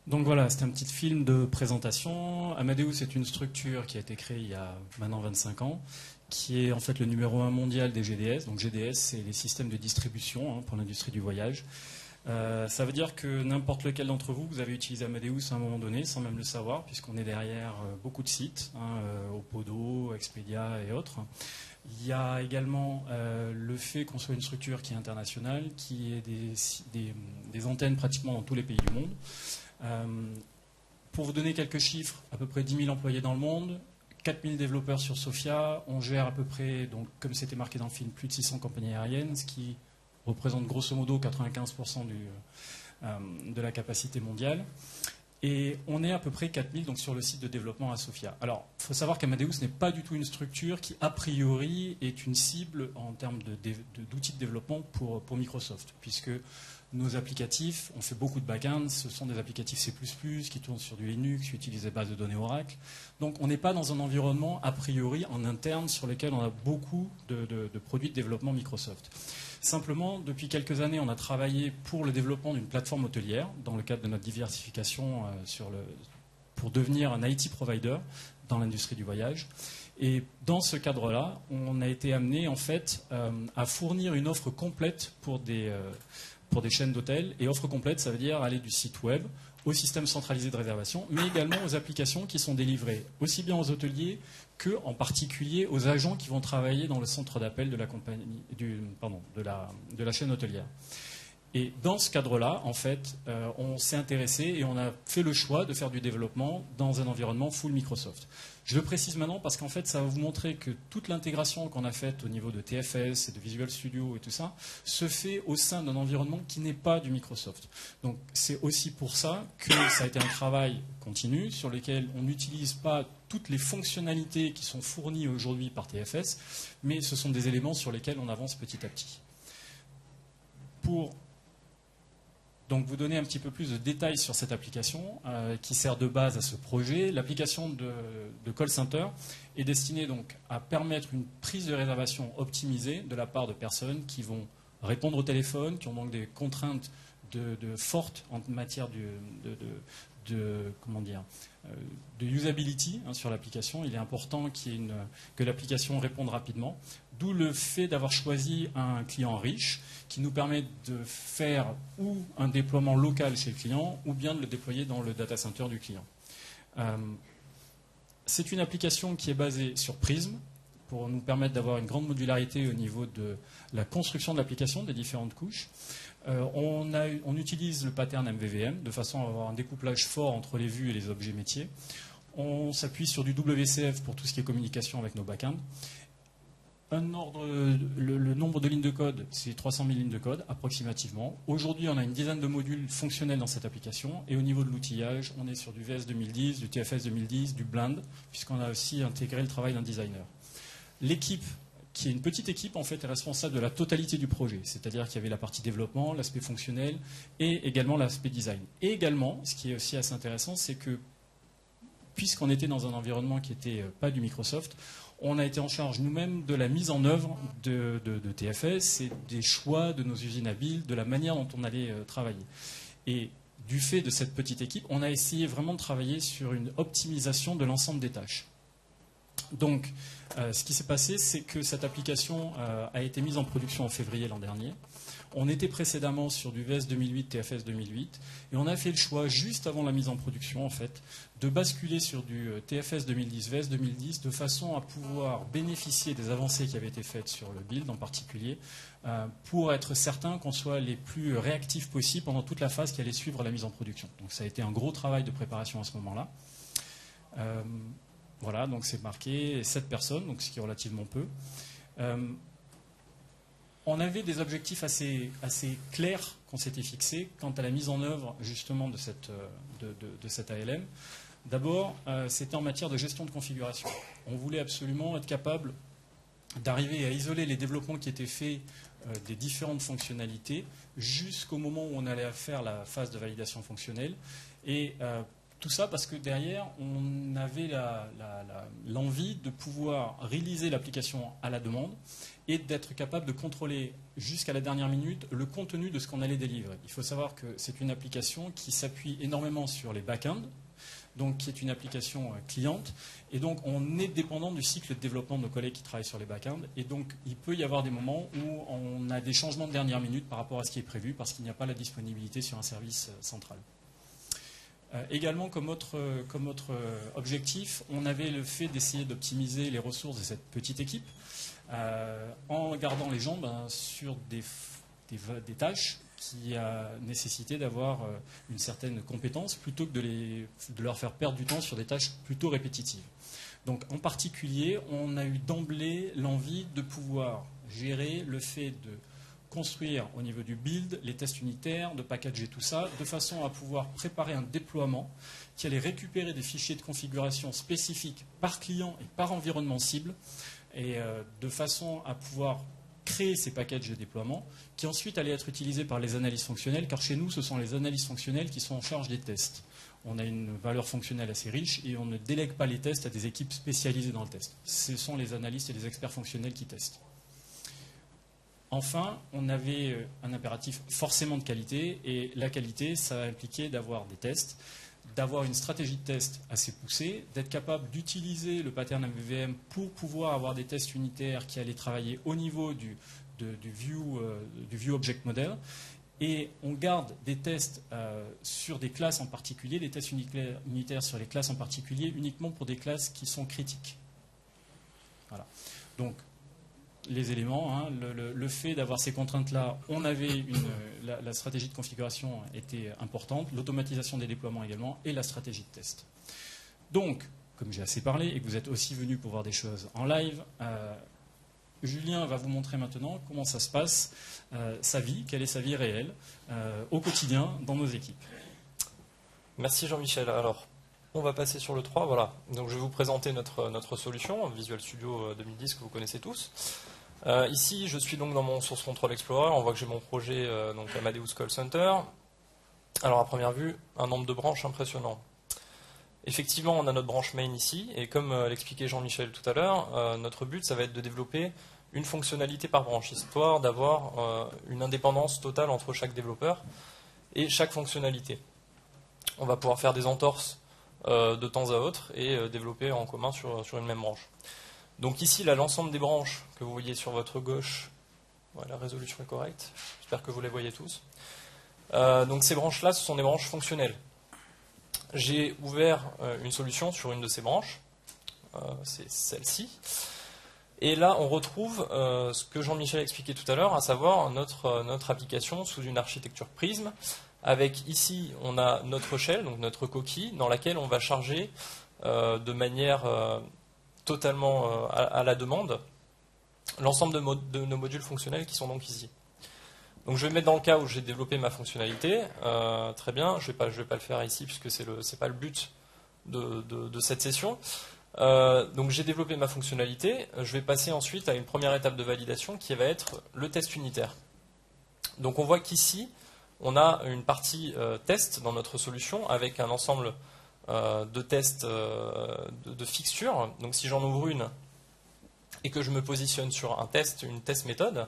Donc voilà, c'était un petit film de présentation. Amadeus est une structure qui a été créée il y a maintenant 25 ans, qui est en fait le numéro 1 mondial des GDS. Donc GDS, c'est les systèmes de distribution pour l'industrie du voyage. Ça veut dire que n'importe lequel d'entre vous, vous avez utilisé Amadeus à un moment donné, sans même le savoir, puisqu'on est derrière beaucoup de sites, Opodo, Expedia et autres. Il y a également le fait qu'on soit une structure qui est internationale, qui ait des antennes pratiquement dans tous les pays du monde. Pour vous donner quelques chiffres, à peu près 10 000 employés dans le monde, 4 000 développeurs sur Sophia, on gère à peu près, donc, comme c'était marqué dans le film, plus de 600 compagnies aériennes, ce qui représente grosso modo 95% de la capacité mondiale. Et on est à peu près 4000 donc, sur le site de développement à Sophia. Alors, il faut savoir qu'Amadeus n'est pas du tout une structure qui, a priori, est une cible en termes d'outils de développement pour Microsoft, puisque nos applicatifs, on fait beaucoup de back-end, ce sont des applicatifs C++ qui tournent sur du Linux, qui utilisent des bases de données Oracle. Donc, on n'est pas dans un environnement, a priori, en interne, sur lequel on a beaucoup de produits de développement Microsoft. Simplement, depuis quelques années, on a travaillé pour le développement d'une plateforme hôtelière dans le cadre de notre diversification pour devenir un IT provider dans l'industrie du voyage. Et dans ce cadre-là, on a été amené en fait à fournir une offre complète pour des chaînes d'hôtels. Et offre complète, ça veut dire aller du site web au système centralisé de réservation, mais également aux applications qui sont délivrées aussi bien aux hôteliers que, en particulier, aux agents qui vont travailler dans le centre d'appel de la chaîne hôtelière. Et dans ce cadre-là, en fait, on s'est intéressé et on a fait le choix de faire du développement dans un environnement full Microsoft. Je le précise maintenant parce qu'en fait, ça va vous montrer que toute l'intégration qu'on a faite au niveau de TFS et de Visual Studio et tout ça se fait au sein d'un environnement qui n'est pas du Microsoft. Donc, c'est aussi pour ça que ça a été un travail continu sur lequel on n'utilise pas toutes les fonctionnalités qui sont fournies aujourd'hui par TFS, mais ce sont des éléments sur lesquels on avance petit à petit. Pour donc vous donner un petit peu plus de détails sur cette application qui sert de base à ce projet. L'application de call center est destinée donc à permettre une prise de réservation optimisée de la part de personnes qui vont répondre au téléphone, qui ont donc des contraintes fortes en matière de usability sur l'application. Il est important que l'application réponde rapidement, d'où le fait d'avoir choisi un client riche qui nous permet de faire ou un déploiement local chez le client ou bien de le déployer dans le data center du client. C'est une application qui est basée sur Prism pour nous permettre d'avoir une grande modularité au niveau de la construction de l'application, des différentes couches. On utilise le pattern MVVM de façon à avoir un découplage fort entre les vues et les objets métiers. On s'appuie sur du WCF pour tout ce qui est communication avec nos backends. Le nombre de lignes de code, c'est 300 000 lignes de code approximativement. Aujourd'hui, on a une dizaine de modules fonctionnels dans cette application. Et au niveau de l'outillage, on est sur du VS 2010, du TFS 2010, du Blend, puisqu'on a aussi intégré le travail d'un designer. L'équipe, qui est une petite équipe, en fait, est responsable de la totalité du projet. C'est-à-dire qu'il y avait la partie développement, l'aspect fonctionnel et également l'aspect design. Et également, ce qui est aussi assez intéressant, c'est que puisqu'on était dans un environnement qui n'était pas du Microsoft, on a été en charge nous-mêmes de la mise en œuvre de TFS et des choix de nos usines à build, de la manière dont on allait travailler. Et du fait de cette petite équipe, on a essayé vraiment de travailler sur une optimisation de l'ensemble des tâches. Donc, ce qui s'est passé, c'est que cette application a été mise en production en février l'an dernier. On était précédemment sur du VS 2008, TFS 2008, et on a fait le choix, juste avant la mise en production, en fait, de basculer sur du TFS 2010, VS 2010, de façon à pouvoir bénéficier des avancées qui avaient été faites sur le build en particulier, pour être certain qu'on soit les plus réactifs possibles pendant toute la phase qui allait suivre la mise en production. Donc ça a été un gros travail de préparation à ce moment-là. Voilà, donc c'est marqué 7 personnes, donc ce qui est relativement peu. On avait des objectifs assez clairs qu'on s'était fixés quant à la mise en œuvre justement de cette ALM. D'abord, c'était en matière de gestion de configuration. On voulait absolument être capable d'arriver à isoler les développements qui étaient faits des différentes fonctionnalités jusqu'au moment où on allait faire la phase de validation fonctionnelle et Tout ça parce que derrière, on avait l'envie de pouvoir réaliser l'application à la demande et d'être capable de contrôler jusqu'à la dernière minute le contenu de ce qu'on allait délivrer. Il faut savoir que c'est une application qui s'appuie énormément sur les back-ends, donc qui est une application cliente, et donc on est dépendant du cycle de développement de nos collègues qui travaillent sur les back-ends, et donc il peut y avoir des moments où on a des changements de dernière minute par rapport à ce qui est prévu, parce qu'il n'y a pas la disponibilité sur un service central. Également, comme autre objectif, on avait le fait d'essayer d'optimiser les ressources de cette petite équipe en gardant les gens sur des tâches qui nécessitaient d'avoir une certaine compétence plutôt que de leur faire perdre du temps sur des tâches plutôt répétitives. Donc, en particulier, on a eu d'emblée l'envie de pouvoir gérer le fait de construire au niveau du build, les tests unitaires, de packager tout ça, de façon à pouvoir préparer un déploiement qui allait récupérer des fichiers de configuration spécifiques par client et par environnement cible, et de façon à pouvoir créer ces packages de déploiement qui ensuite allaient être utilisés par les analystes fonctionnels, car chez nous, ce sont les analystes fonctionnels qui sont en charge des tests. On a une valeur fonctionnelle assez riche et on ne délègue pas les tests à des équipes spécialisées dans le test. Ce sont les analystes et les experts fonctionnels qui testent. Enfin, on avait un impératif forcément de qualité, et la qualité, ça impliquait d'avoir des tests, d'avoir une stratégie de test assez poussée, d'être capable d'utiliser le pattern MVVM pour pouvoir avoir des tests unitaires qui allaient travailler au niveau du view object model. Et on garde des tests sur des classes en particulier, des tests unitaires sur les classes en particulier, uniquement pour des classes qui sont critiques. Voilà. Donc, les éléments, le fait d'avoir ces contraintes-là, on avait la stratégie de configuration était importante, l'automatisation des déploiements également, et la stratégie de test. Donc, comme j'ai assez parlé et que vous êtes aussi venus pour voir des choses en live, Julien va vous montrer maintenant comment ça se passe, sa vie, quelle est sa vie réelle, au quotidien, dans nos équipes. Merci Jean-Michel. Alors, on va passer sur le 3. Voilà. Donc, je vais vous présenter notre solution, Visual Studio 2010, que vous connaissez tous. Ici, je suis donc dans mon Source Control Explorer. On voit que j'ai mon projet donc Amadeus Call Center. Alors, à première vue, un nombre de branches impressionnant. Effectivement, on a notre branche main ici, et comme l'expliquait Jean-Michel tout à l'heure, notre but, ça va être de développer une fonctionnalité par branche, histoire d'avoir une indépendance totale entre chaque développeur et chaque fonctionnalité. On va pouvoir faire des entorses de temps à autre et développer en commun sur une même branche. Donc ici, là, l'ensemble des branches que vous voyez sur votre gauche, voilà, la résolution est correcte, j'espère que vous les voyez tous. Donc ces branches-là, ce sont des branches fonctionnelles. J'ai ouvert une solution sur une de ces branches, c'est celle-ci. Et là, on retrouve ce que Jean-Michel a expliqué tout à l'heure, à savoir notre application sous une architecture Prism. Avec ici, on a notre shell, donc notre coquille, dans laquelle on va charger de manière totalement à la demande l'ensemble de nos modules fonctionnels qui sont donc ici. Donc je vais mettre dans le cas où j'ai développé ma fonctionnalité. Très bien, je vais pas le faire ici puisque c'est pas le but de cette session. Donc j'ai développé ma fonctionnalité. Je vais passer ensuite à une première étape de validation qui va être le test unitaire. Donc on voit qu'ici, on a une partie test dans notre solution avec un ensemble de tests de fixture. Donc si j'en ouvre une et que je me positionne sur une test méthode,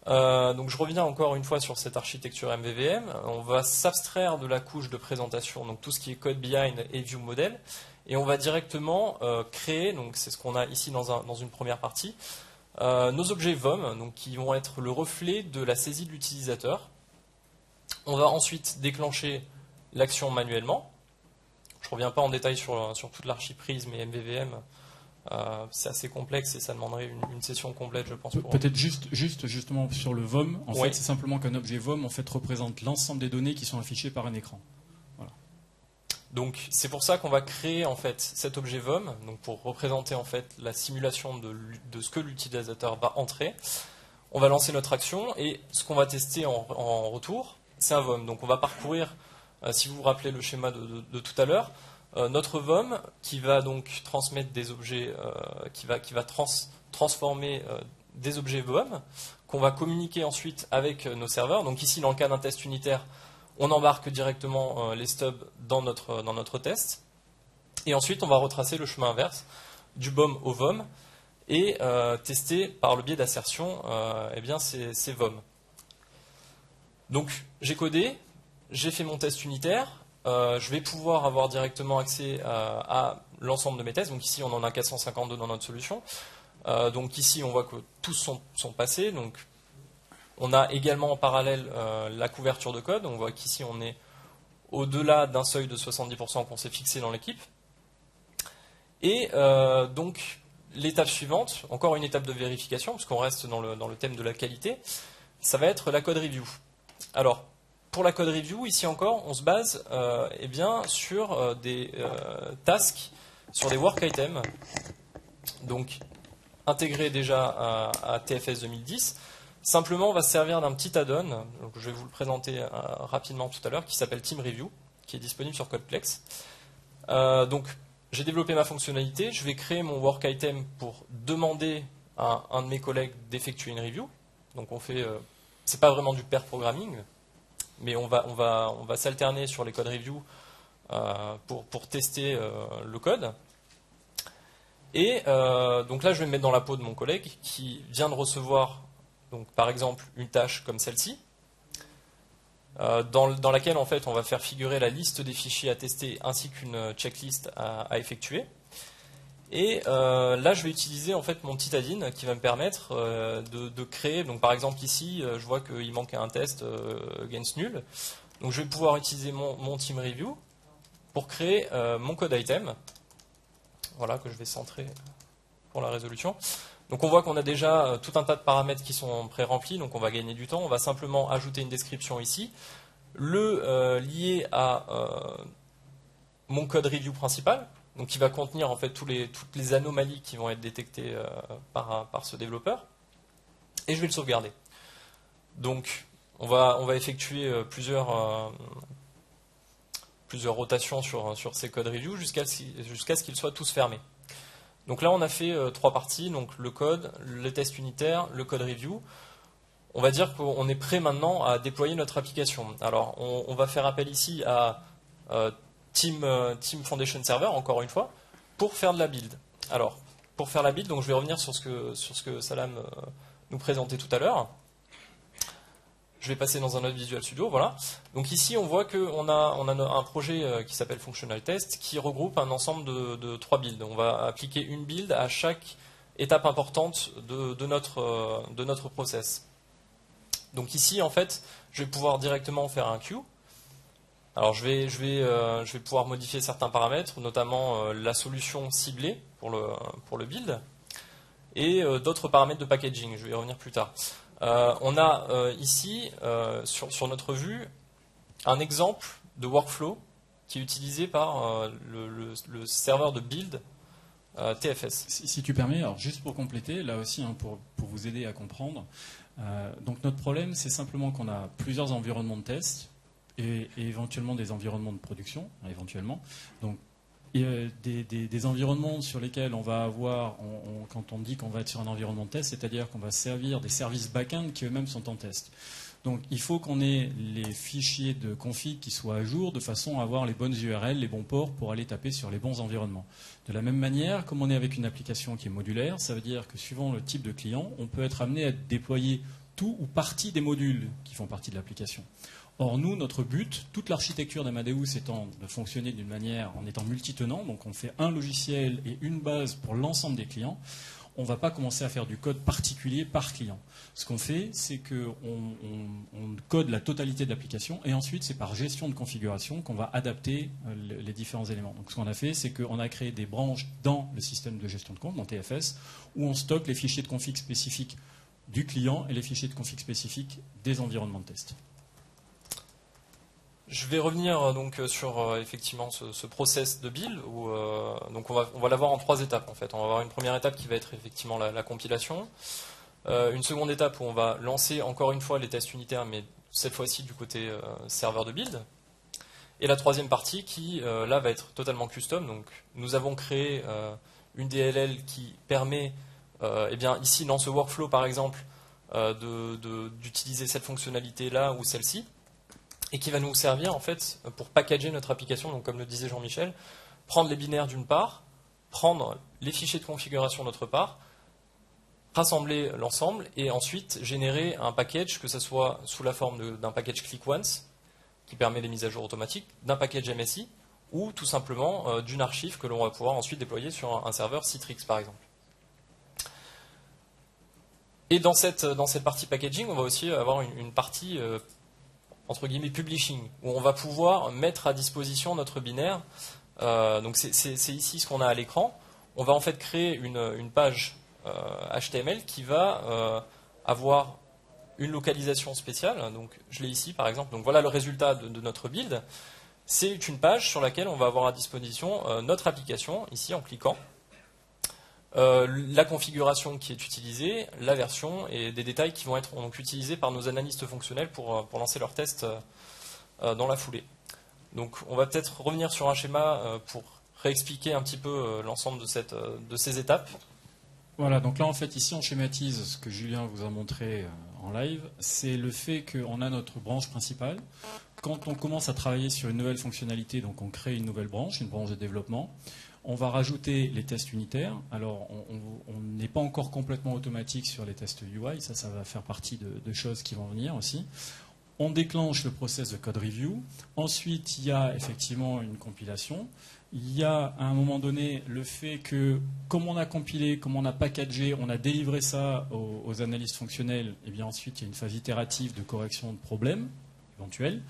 donc je reviens encore une fois sur cette architecture MVVM. On va s'abstraire de la couche de présentation, donc tout ce qui est code behind et view model, et on va directement créer, donc c'est ce qu'on a ici dans une première partie, nos objets VOM, donc qui vont être le reflet de la saisie de l'utilisateur. On va ensuite déclencher l'action manuellement. Je ne reviens pas en détail sur toute l'archi Prism et MVVM. C'est assez complexe et ça demanderait une session complète, je pense. Peut-être justement sur le VOM. En oui. fait, c'est simplement qu'un objet VOM en fait, représente l'ensemble des données qui sont affichées par un écran. Voilà. Donc, c'est pour ça qu'on va créer en fait cet objet VOM, donc pour représenter en fait la simulation de ce que l'utilisateur va entrer. On va lancer notre action et ce qu'on va tester en retour, c'est un VOM. Donc, on va parcourir, si vous vous rappelez le schéma de tout à l'heure, notre VOM qui va donc transmettre des objets, qui va transformer des objets VOM qu'on va communiquer ensuite avec nos serveurs. Donc ici, dans le cas d'un test unitaire, On embarque directement les stubs dans notre test. Et ensuite, on va retracer le chemin inverse du BOM au VOM et tester par le biais d'assertion ces VOM. Donc, j'ai codé, j'ai fait mon test unitaire. Je vais pouvoir avoir directement accès à l'ensemble de mes tests. Donc ici, on en a 452 dans notre solution. Donc ici, on voit que tous sont passés. Donc, on a également en parallèle la couverture de code. On voit qu'ici, on est au-delà d'un seuil de 70% qu'on s'est fixé dans l'équipe. Et donc, l'étape suivante, encore une étape de vérification, parce qu'on reste dans le thème de la qualité, ça va être la code review. Alors, pour la code review, ici encore, on se base sur des tasks, sur des work items, donc intégrés déjà à TFS 2010. Simplement, on va se servir d'un petit add-on, donc je vais vous le présenter rapidement tout à l'heure, qui s'appelle Team Review, qui est disponible sur Codeplex. Donc, j'ai développé ma fonctionnalité, je vais créer mon work item pour demander à un de mes collègues d'effectuer une review. Donc, on fait, c'est pas vraiment du pair programming, mais on va s'alterner sur les codes review pour tester le code. Et donc là, je vais me mettre dans la peau de mon collègue qui vient de recevoir, donc, par exemple, une tâche comme celle-ci, dans laquelle en fait, on va faire figurer la liste des fichiers à tester ainsi qu'une checklist à effectuer. Et là, je vais utiliser en fait mon petit add-in qui va me permettre de créer. Donc, par exemple, ici, je vois qu'il manque un test against nul. Donc, je vais pouvoir utiliser mon team review pour créer mon code item. Voilà, que je vais centrer pour la résolution. Donc, on voit qu'on a déjà tout un tas de paramètres qui sont pré-remplis. Donc, on va gagner du temps. On va simplement ajouter une description ici, le lier à mon code review principal. Donc, qui va contenir en fait toutes les anomalies qui vont être détectées par ce développeur. Et je vais le sauvegarder. Donc, on va effectuer plusieurs rotations sur ces codes review jusqu'à ce qu'ils soient tous fermés. Donc là, on a fait 3 parties, donc le code, le test unitaire, le code review. On va dire qu'on est prêt maintenant à déployer notre application. Alors, on va faire appel ici à Team Foundation Server, encore une fois, pour faire de la build. Alors, pour faire la build, donc je vais revenir sur ce que Salam nous présentait tout à l'heure. Je vais passer dans un autre Visual Studio, voilà. Donc ici, on voit qu'on a un projet qui s'appelle Functional Test, qui regroupe un ensemble de 3 builds. On va appliquer une build à chaque étape importante de notre process. Donc ici, en fait, je vais pouvoir directement faire un queue. Alors je vais pouvoir modifier certains paramètres, notamment la solution ciblée pour le build, et d'autres paramètres de packaging. Je vais y revenir plus tard. On a ici, sur notre vue, un exemple de workflow qui est utilisé par le serveur de build TFS. Si tu permets, alors juste pour compléter, là aussi, pour vous aider à comprendre, donc notre problème, c'est simplement qu'on a plusieurs environnements de test et éventuellement des environnements de production, éventuellement. Donc, des environnements sur lesquels on va avoir, quand on dit qu'on va être sur un environnement de test, c'est-à-dire qu'on va servir des services back-end qui eux-mêmes sont en test. Donc il faut qu'on ait les fichiers de config qui soient à jour de façon à avoir les bonnes URL, les bons ports pour aller taper sur les bons environnements. De la même manière, comme on est avec une application qui est modulaire, ça veut dire que suivant le type de client, on peut être amené à déployer tout ou partie des modules qui font partie de l'application. Or, nous, notre but, toute l'architecture d'Amadeus étant de fonctionner d'une manière en étant multitenant, donc on fait un logiciel et une base pour l'ensemble des clients, on ne va pas commencer à faire du code particulier par client. Ce qu'on fait, c'est qu'on code la totalité de l'application et ensuite, c'est par gestion de configuration qu'on va adapter les différents éléments. Donc, ce qu'on a fait, c'est qu'on a créé des branches dans le système de gestion de compte, dans TFS, où on stocke les fichiers de config spécifiques du client et les fichiers de config spécifiques des environnements de test. Je vais revenir donc sur effectivement ce process de build où donc on va l'avoir en 3 étapes en fait. On va avoir une première étape qui va être effectivement la compilation, une seconde étape où on va lancer encore une fois les tests unitaires, mais cette fois-ci du côté serveur de build, et la troisième partie qui là va être totalement custom. Donc nous avons créé une DLL qui permet ici dans ce workflow par exemple d'utiliser cette fonctionnalité là ou celle-ci. et qui va nous servir en fait pour packager notre application, donc comme le disait Jean-Michel, prendre les binaires d'une part, prendre les fichiers de configuration d'autre part, rassembler l'ensemble et ensuite générer un package, que ce soit sous la forme d'un package click once qui permet les mises à jour automatiques, d'un package MSI ou tout simplement d'une archive que l'on va pouvoir ensuite déployer sur un serveur Citrix par exemple. Et dans cette partie packaging, on va aussi avoir une partie entre guillemets publishing, où on va pouvoir mettre à disposition notre binaire. Donc c'est ici ce qu'on a à l'écran. On va en fait créer une page HTML qui va avoir une localisation spéciale. Donc je l'ai ici par exemple. Donc voilà le résultat de notre build. C'est une page sur laquelle on va avoir à disposition notre application, ici en cliquant. La configuration qui est utilisée, la version et des détails qui vont être donc utilisés par nos analystes fonctionnels pour lancer leurs tests dans la foulée. Donc on va peut-être revenir sur un schéma pour réexpliquer un petit peu l'ensemble de ces étapes. Voilà, donc là en fait ici on schématise ce que Julien vous a montré en live, c'est le fait qu'on a notre branche principale. Quand on commence à travailler sur une nouvelle fonctionnalité, donc on crée une nouvelle branche, une branche de développement. On va rajouter les tests unitaires. Alors, on n'est pas encore complètement automatique sur les tests UI. Ça va faire partie de choses qui vont venir aussi. On déclenche le process de code review. Ensuite, il y a effectivement une compilation. Il y a à un moment donné le fait que, comme on a compilé, comme on a packagé, on a délivré ça aux analystes fonctionnels, et bien ensuite, il y a une phase itérative de correction de problèmes éventuels.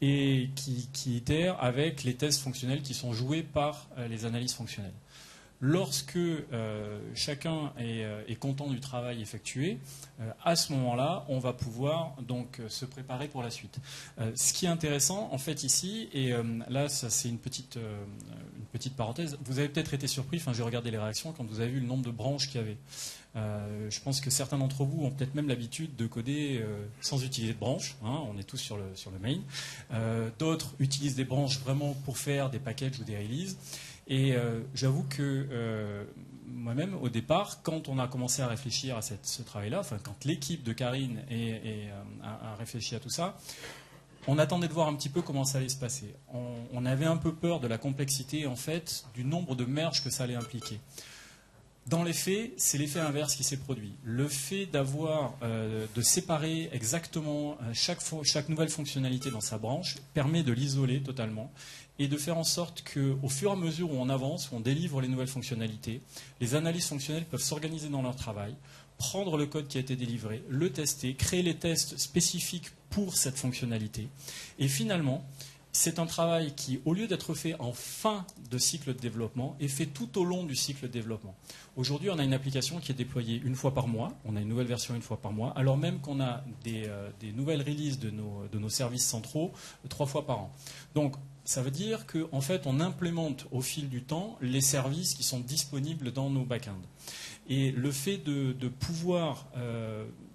Et qui itère avec les tests fonctionnels qui sont joués par les analystes fonctionnels. Lorsque chacun est content du travail effectué, à ce moment-là, on va pouvoir donc se préparer pour la suite. Ce qui est intéressant, en fait, ici, et là, ça c'est une petite parenthèse, vous avez peut-être été surpris, j'ai regardé les réactions quand vous avez vu le nombre de branches qu'il y avait. Je pense que certains d'entre vous ont peut-être même l'habitude de coder sans utiliser de branches. On est tous sur le main. D'autres utilisent des branches vraiment pour faire des packages ou des releases. Et j'avoue que moi-même, au départ, quand on a commencé à réfléchir à ce travail-là, quand l'équipe de Karine a réfléchi à tout ça, on attendait de voir un petit peu comment ça allait se passer. On avait un peu peur de la complexité, en fait, du nombre de merges que ça allait impliquer. Dans les faits, c'est l'effet inverse qui s'est produit. Le fait de séparer exactement chaque nouvelle fonctionnalité dans sa branche permet de l'isoler totalement et de faire en sorte qu'au fur et à mesure où on avance, où on délivre les nouvelles fonctionnalités, les analystes fonctionnels peuvent s'organiser dans leur travail, prendre le code qui a été délivré, le tester, créer les tests spécifiques pour cette fonctionnalité. Et finalement, c'est un travail qui, au lieu d'être fait en fin de cycle de développement, est fait tout au long du cycle de développement. Aujourd'hui, on a une application qui est déployée une fois par mois, on a une nouvelle version une fois par mois, alors même qu'on a des nouvelles releases de nos services centraux 3 fois par an. Donc, ça veut dire qu'en fait, on implémente au fil du temps les services qui sont disponibles dans nos back-ends. Et le fait de pouvoir,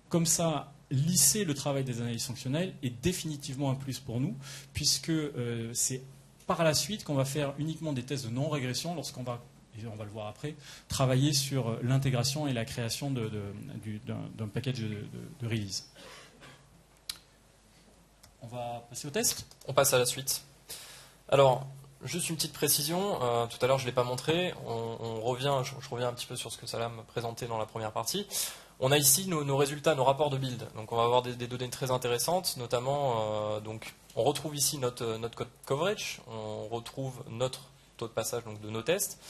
comme ça, lisser le travail des analystes fonctionnels est définitivement un plus pour nous, puisque c'est par la suite qu'on va faire uniquement des tests de non-régression lorsqu'on va, et on va le voir après, travailler sur l'intégration et la création d'un package de release. On va passer au test ? On passe à la suite. Alors, juste une petite précision, tout à l'heure je ne l'ai pas montré, je reviens un petit peu sur ce que Salam présentait dans la première partie. On a ici nos résultats, nos rapports de build. Donc on va avoir des données très intéressantes, notamment donc on retrouve ici notre code coverage, on retrouve notre taux de passage donc de nos tests.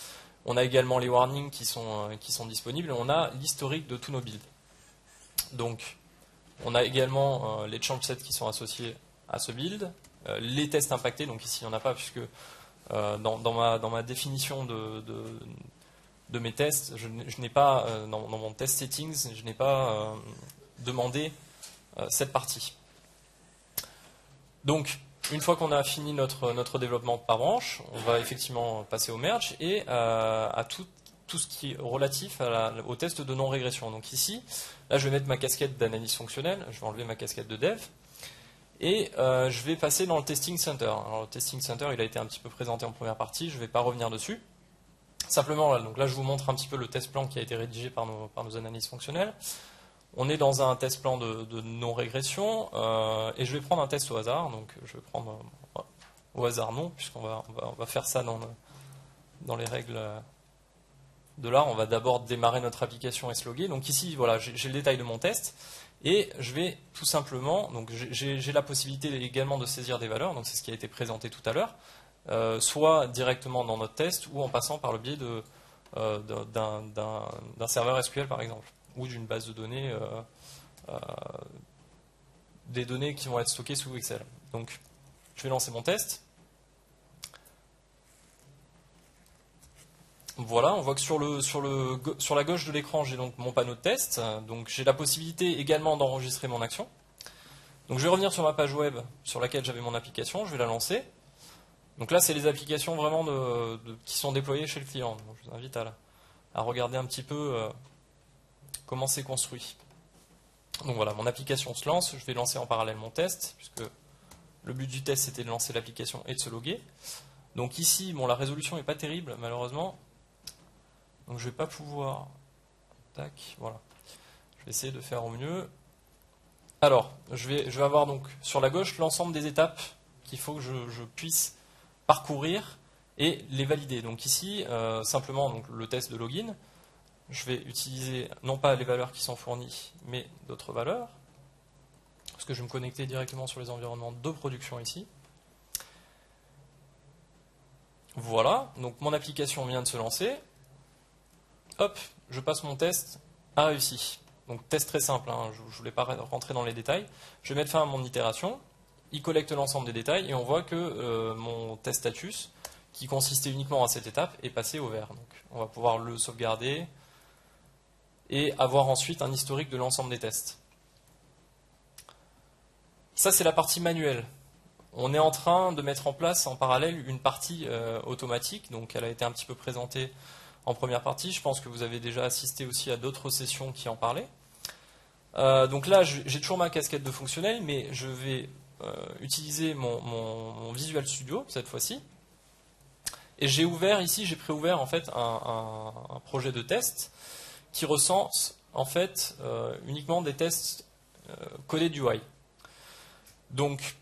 On a également les warnings qui sont disponibles et on a l'historique de tous nos builds. Donc on a également les change sets qui sont associés à ce build, les tests impactés, donc ici il n'y en a pas puisque dans ma définition de mes tests, je n'ai pas, dans mon test settings, je n'ai pas demandé cette partie. Donc, une fois qu'on a fini notre développement par branche, on va effectivement passer au merge et à tout ce qui est relatif au test de non-régression. Donc ici, là je vais mettre ma casquette d'analyse fonctionnelle, je vais enlever ma casquette de dev, et je vais passer dans le testing center. Alors le testing center, il a été un petit peu présenté en première partie, je ne vais pas revenir dessus. Simplement, donc là, je vous montre un petit peu le test plan qui a été rédigé par nos analyses fonctionnelles. On est dans un test plan de non-régression, et je vais prendre un test au hasard. Donc je vais prendre au hasard non, puisqu'on va faire ça dans les règles de l'art. On va d'abord démarrer notre application et se loguer. Donc ici, voilà, j'ai le détail de mon test, et je vais tout simplement, donc j'ai la possibilité également de saisir des valeurs, donc c'est ce qui a été présenté tout à l'heure, soit directement dans notre test, ou en passant par le biais d'un serveur SQL par exemple, ou d'une base de données, des données qui vont être stockées sous Excel. Donc je vais lancer mon test. Voilà, on voit que sur la gauche de l'écran, j'ai donc mon panneau de test. Donc j'ai la possibilité également d'enregistrer mon action. Donc je vais revenir sur ma page web sur laquelle j'avais mon application, je vais la lancer. Donc là, c'est les applications vraiment qui sont déployées chez le client. Donc, je vous invite à regarder un petit peu comment c'est construit. Donc voilà, mon application se lance, je vais lancer en parallèle mon test, puisque le but du test c'était de lancer l'application et de se loguer. Donc ici, bon, la résolution n'est pas terrible malheureusement, donc je ne vais pas pouvoir... Tac, voilà. Je vais essayer de faire au mieux. Alors, je vais avoir donc sur la gauche l'ensemble des étapes qu'il faut que je puisse parcourir et les valider. Donc ici, simplement donc, le test de login. Je vais utiliser non pas les valeurs qui sont fournies, mais d'autres valeurs, parce que je vais me connecter directement sur les environnements de production ici. Voilà, donc mon application vient de se lancer. Hop, je passe mon test, a réussi. Donc test très simple, hein, je ne voulais pas rentrer dans les détails. Je vais mettre fin à mon itération, il collecte l'ensemble des détails et on voit que mon test status, qui consistait uniquement à cette étape, est passé au vert. Donc on va pouvoir le sauvegarder et avoir ensuite un historique de l'ensemble des tests. Ça, c'est la partie manuelle. On est en train de mettre en place en parallèle une partie automatique, donc elle a été un petit peu présentée en première partie. Je pense que vous avez déjà assisté aussi à d'autres sessions qui en parlaient. Donc là, j'ai toujours ma casquette de fonctionnel, mais je vais utiliser mon Visual Studio cette fois-ci. Et j'ai ouvert ici, j'ai préouvert en fait un projet de test qui recense en fait uniquement des tests codés du UI. Donc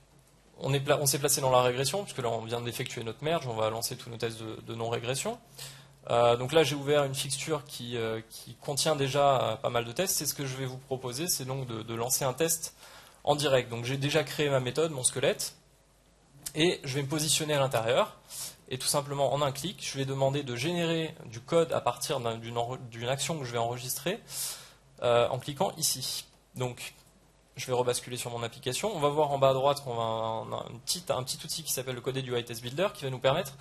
on s'est placé dans la régression, puisque là on vient d'effectuer notre merge, on va lancer tous nos tests de non-régression. Donc là j'ai ouvert une fixture qui contient déjà pas mal de tests, et ce que je vais vous proposer c'est donc de lancer un test en direct. Donc j'ai déjà créé ma méthode, mon squelette, et je vais me positionner à l'intérieur, et tout simplement en un clic, je vais demander de générer du code à partir d'une action que je vais enregistrer en cliquant ici. Donc je vais rebasculer sur mon application. On va voir en bas à droite qu'on a un petit outil qui s'appelle le Coded UI Test Builder qui va nous permettre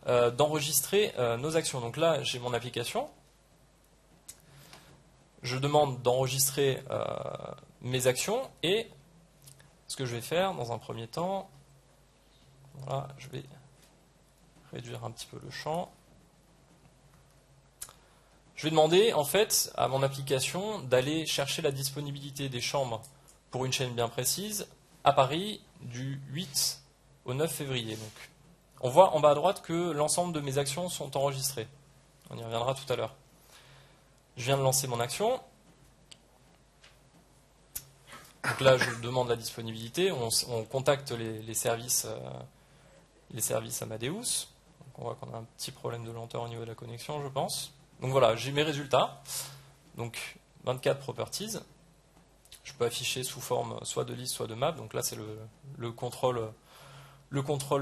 d'enregistrer nos actions. Donc là, j'ai mon application. Je demande d'enregistrer mes actions et ce que je vais faire dans un premier temps, voilà, je vais réduire un petit peu le champ. Je vais demander en fait à mon application d'aller chercher la disponibilité des chambres pour une chaîne bien précise à Paris du 8 au 9 février. Donc, on voit en bas à droite que l'ensemble de mes actions sont enregistrées. On y reviendra tout à l'heure. Je viens de lancer mon action. Donc là, je demande la disponibilité. On contacte les services Amadeus. Donc on voit qu'on a un petit problème de lenteur au niveau de la connexion, je pense. Donc voilà, j'ai mes résultats. Donc 24 properties. Je peux afficher sous forme soit de liste, soit de map. Donc là, c'est le contrôle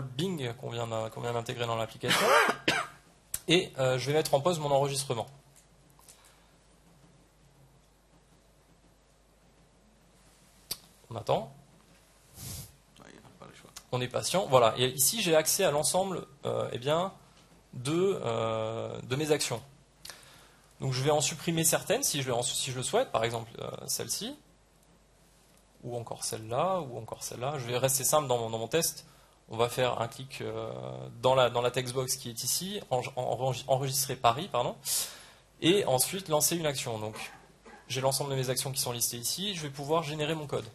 Bing qu'on vient d'intégrer dans l'application. Et je vais mettre en pause mon enregistrement. On attend. On est patient. Voilà. Et ici, j'ai accès à l'ensemble de mes actions. Donc je vais en supprimer certaines si je le souhaite. Par exemple, celle-ci. Ou encore celle-là, ou encore celle-là. Je vais rester simple dans mon test. On va faire un clic dans la textbox qui est ici, enregistrer Paris, pardon, et ensuite lancer une action. Donc, j'ai l'ensemble de mes actions qui sont listées ici. Je vais pouvoir générer mon code.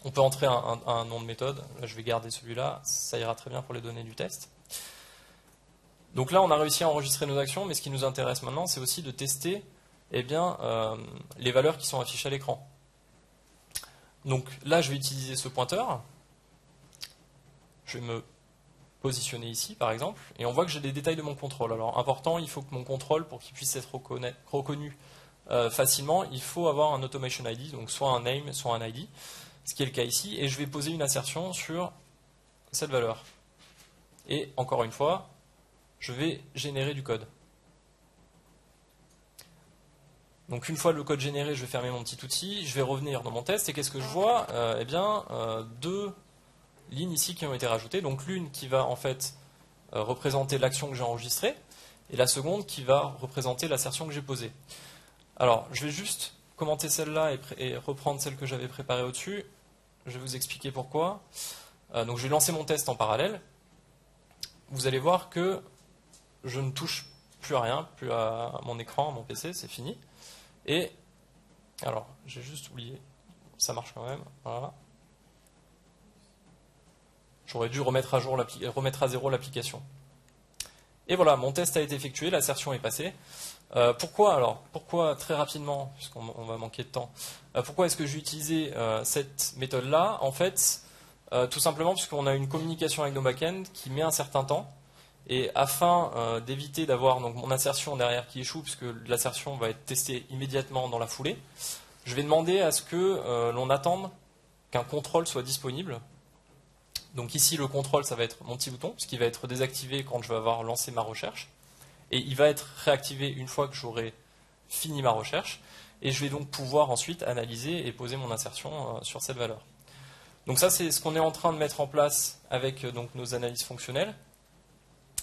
On peut entrer un nom de méthode. Là, je vais garder celui-là. Ça ira très bien pour les données du test. Donc là, on a réussi à enregistrer nos actions, mais ce qui nous intéresse maintenant, c'est aussi de tester eh bien, les valeurs qui sont affichées à l'écran. Donc là, je vais utiliser ce pointeur. Je vais me positionner ici, par exemple, et on voit que j'ai des détails de mon contrôle. Alors, important, il faut que mon contrôle, pour qu'il puisse être reconnu facilement, il faut avoir un automation ID, donc soit un name, soit un ID, ce qui est le cas ici, et je vais poser une assertion sur cette valeur. Et encore une fois, je vais générer du code. Donc une fois le code généré, je vais fermer mon petit outil, je vais revenir dans mon test, et qu'est-ce que je vois? Eh bien, deux lignes ici qui ont été rajoutées, donc l'une qui va en fait représenter l'action que j'ai enregistrée, et la seconde qui va représenter l'assertion que j'ai posée. Alors, je vais juste commenter celle-là et reprendre celle que j'avais préparée au-dessus. Je vais vous expliquer pourquoi. Donc je vais lancer mon test en parallèle. Vous allez voir que je ne touche plus à rien, plus à mon écran, à mon PC, c'est fini. Et, alors, j'ai juste oublié, ça marche quand même, voilà. J'aurais dû remettre à zéro l'application. Et voilà, mon test a été effectué, l'assertion est passée. Pourquoi très rapidement, puisqu'on va manquer de temps, pourquoi est-ce que j'ai utilisé cette méthode-là? En fait, tout simplement parce qu'on a une communication avec nos backends qui met un certain temps. Et afin d'éviter d'avoir donc mon assertion derrière qui échoue, puisque l'assertion va être testée immédiatement dans la foulée, je vais demander à ce que l'on attende qu'un contrôle soit disponible. Donc ici, le contrôle, ça va être mon petit bouton, puisqu'il va être désactivé quand je vais avoir lancé ma recherche. Et il va être réactivé une fois que j'aurai fini ma recherche. Et je vais donc pouvoir ensuite analyser et poser mon assertion sur cette valeur. Donc ça, c'est ce qu'on est en train de mettre en place avec donc, nos analyses fonctionnelles.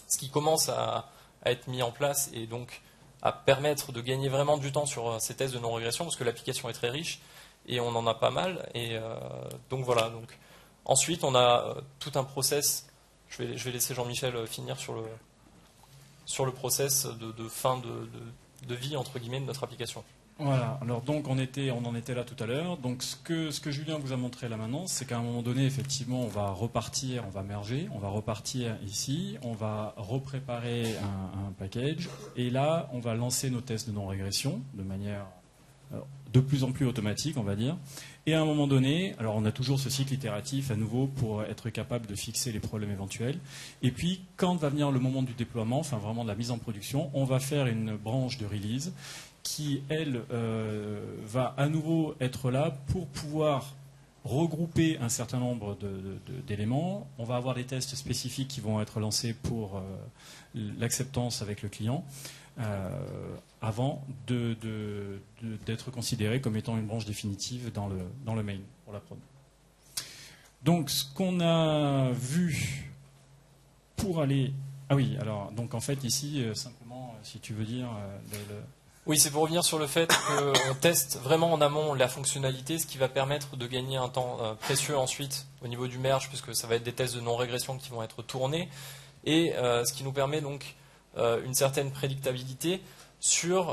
Ce qui commence à être mis en place et donc à permettre de gagner vraiment du temps sur ces tests de non-régression, parce que l'application est très riche et on en a pas mal. Et donc voilà. Donc, ensuite, on a tout un process. Je vais laisser Jean-Michel finir sur le process de fin de vie entre guillemets de notre application. Voilà, alors donc on en était là tout à l'heure. Donc ce que Julien vous a montré là maintenant, c'est qu'à un moment donné, effectivement, on va repartir, on va merger, on va repartir ici, on va repréparer un package, et là, on va lancer nos tests de non-régression de manière de plus en plus automatique, on va dire. Et à un moment donné, alors on a toujours ce cycle itératif à nouveau pour être capable de fixer les problèmes éventuels. Et puis, quand va venir le moment du déploiement, enfin vraiment de la mise en production, on va faire une branche de release qui, elle, va à nouveau être là pour pouvoir regrouper un certain nombre d'éléments. On va avoir des tests spécifiques qui vont être lancés pour l'acceptance avec le client avant d'être considéré comme étant une branche définitive dans le main pour la prod. Donc, ce qu'on a vu pour aller... Ah oui, alors, donc en fait, ici, simplement, si tu veux dire... Oui, c'est pour revenir sur le fait qu'on teste vraiment en amont la fonctionnalité, ce qui va permettre de gagner un temps précieux ensuite au niveau du merge, puisque ça va être des tests de non-régression qui vont être tournés, et ce qui nous permet donc une certaine prédictabilité sur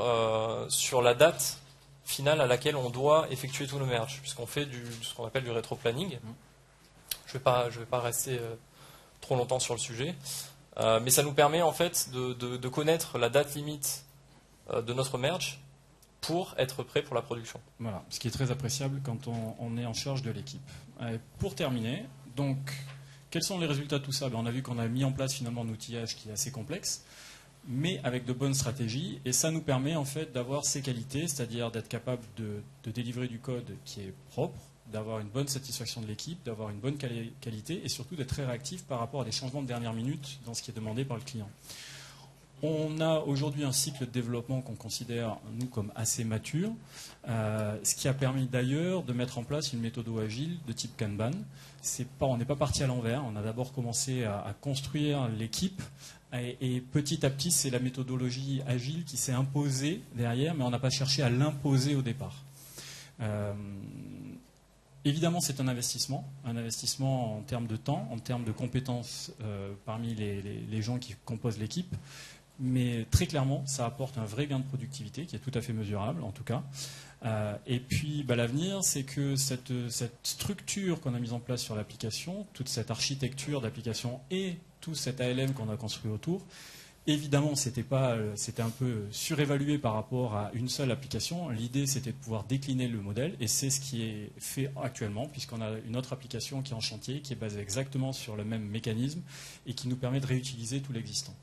la date finale à laquelle on doit effectuer tous nos merges, puisqu'on fait ce qu'on appelle du rétro-planning. Je vais pas rester trop longtemps sur le sujet, mais ça nous permet en fait de connaître la date limite de notre merge pour être prêt pour la production. Voilà, ce qui est très appréciable quand on est en charge de l'équipe. Pour terminer, donc, quels sont les résultats de tout ça? On a vu qu'on a mis en place finalement un outillage qui est assez complexe, mais avec de bonnes stratégies, et ça nous permet en fait d'avoir ces qualités, c'est-à-dire d'être capable de délivrer du code qui est propre, d'avoir une bonne satisfaction de l'équipe, d'avoir une bonne qualité, et surtout d'être très réactif par rapport à des changements de dernière minute dans ce qui est demandé par le client. On a aujourd'hui un cycle de développement qu'on considère, nous, comme assez mature, ce qui a permis d'ailleurs de mettre en place une méthode agile de type Kanban. On n'est pas parti à l'envers, on a d'abord commencé à construire l'équipe, et petit à petit, c'est la méthodologie agile qui s'est imposée derrière, mais on n'a pas cherché à l'imposer au départ. Évidemment, c'est un investissement en termes de temps, en termes de compétences parmi les gens qui composent l'équipe. Mais très clairement, ça apporte un vrai gain de productivité qui est tout à fait mesurable, en tout cas. Et puis, l'avenir, c'est que cette structure qu'on a mise en place sur l'application, toute cette architecture d'application et tout cet ALM qu'on a construit autour, évidemment, c'était un peu surévalué par rapport à une seule application. L'idée, c'était de pouvoir décliner le modèle, et c'est ce qui est fait actuellement, puisqu'on a une autre application qui est en chantier, qui est basée exactement sur le même mécanisme et qui nous permet de réutiliser tout l'existant.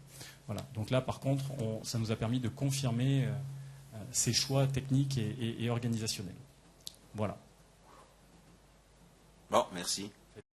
Voilà. Donc là, par contre, ça nous a permis de confirmer ces choix techniques et organisationnels. Voilà. Bon, merci.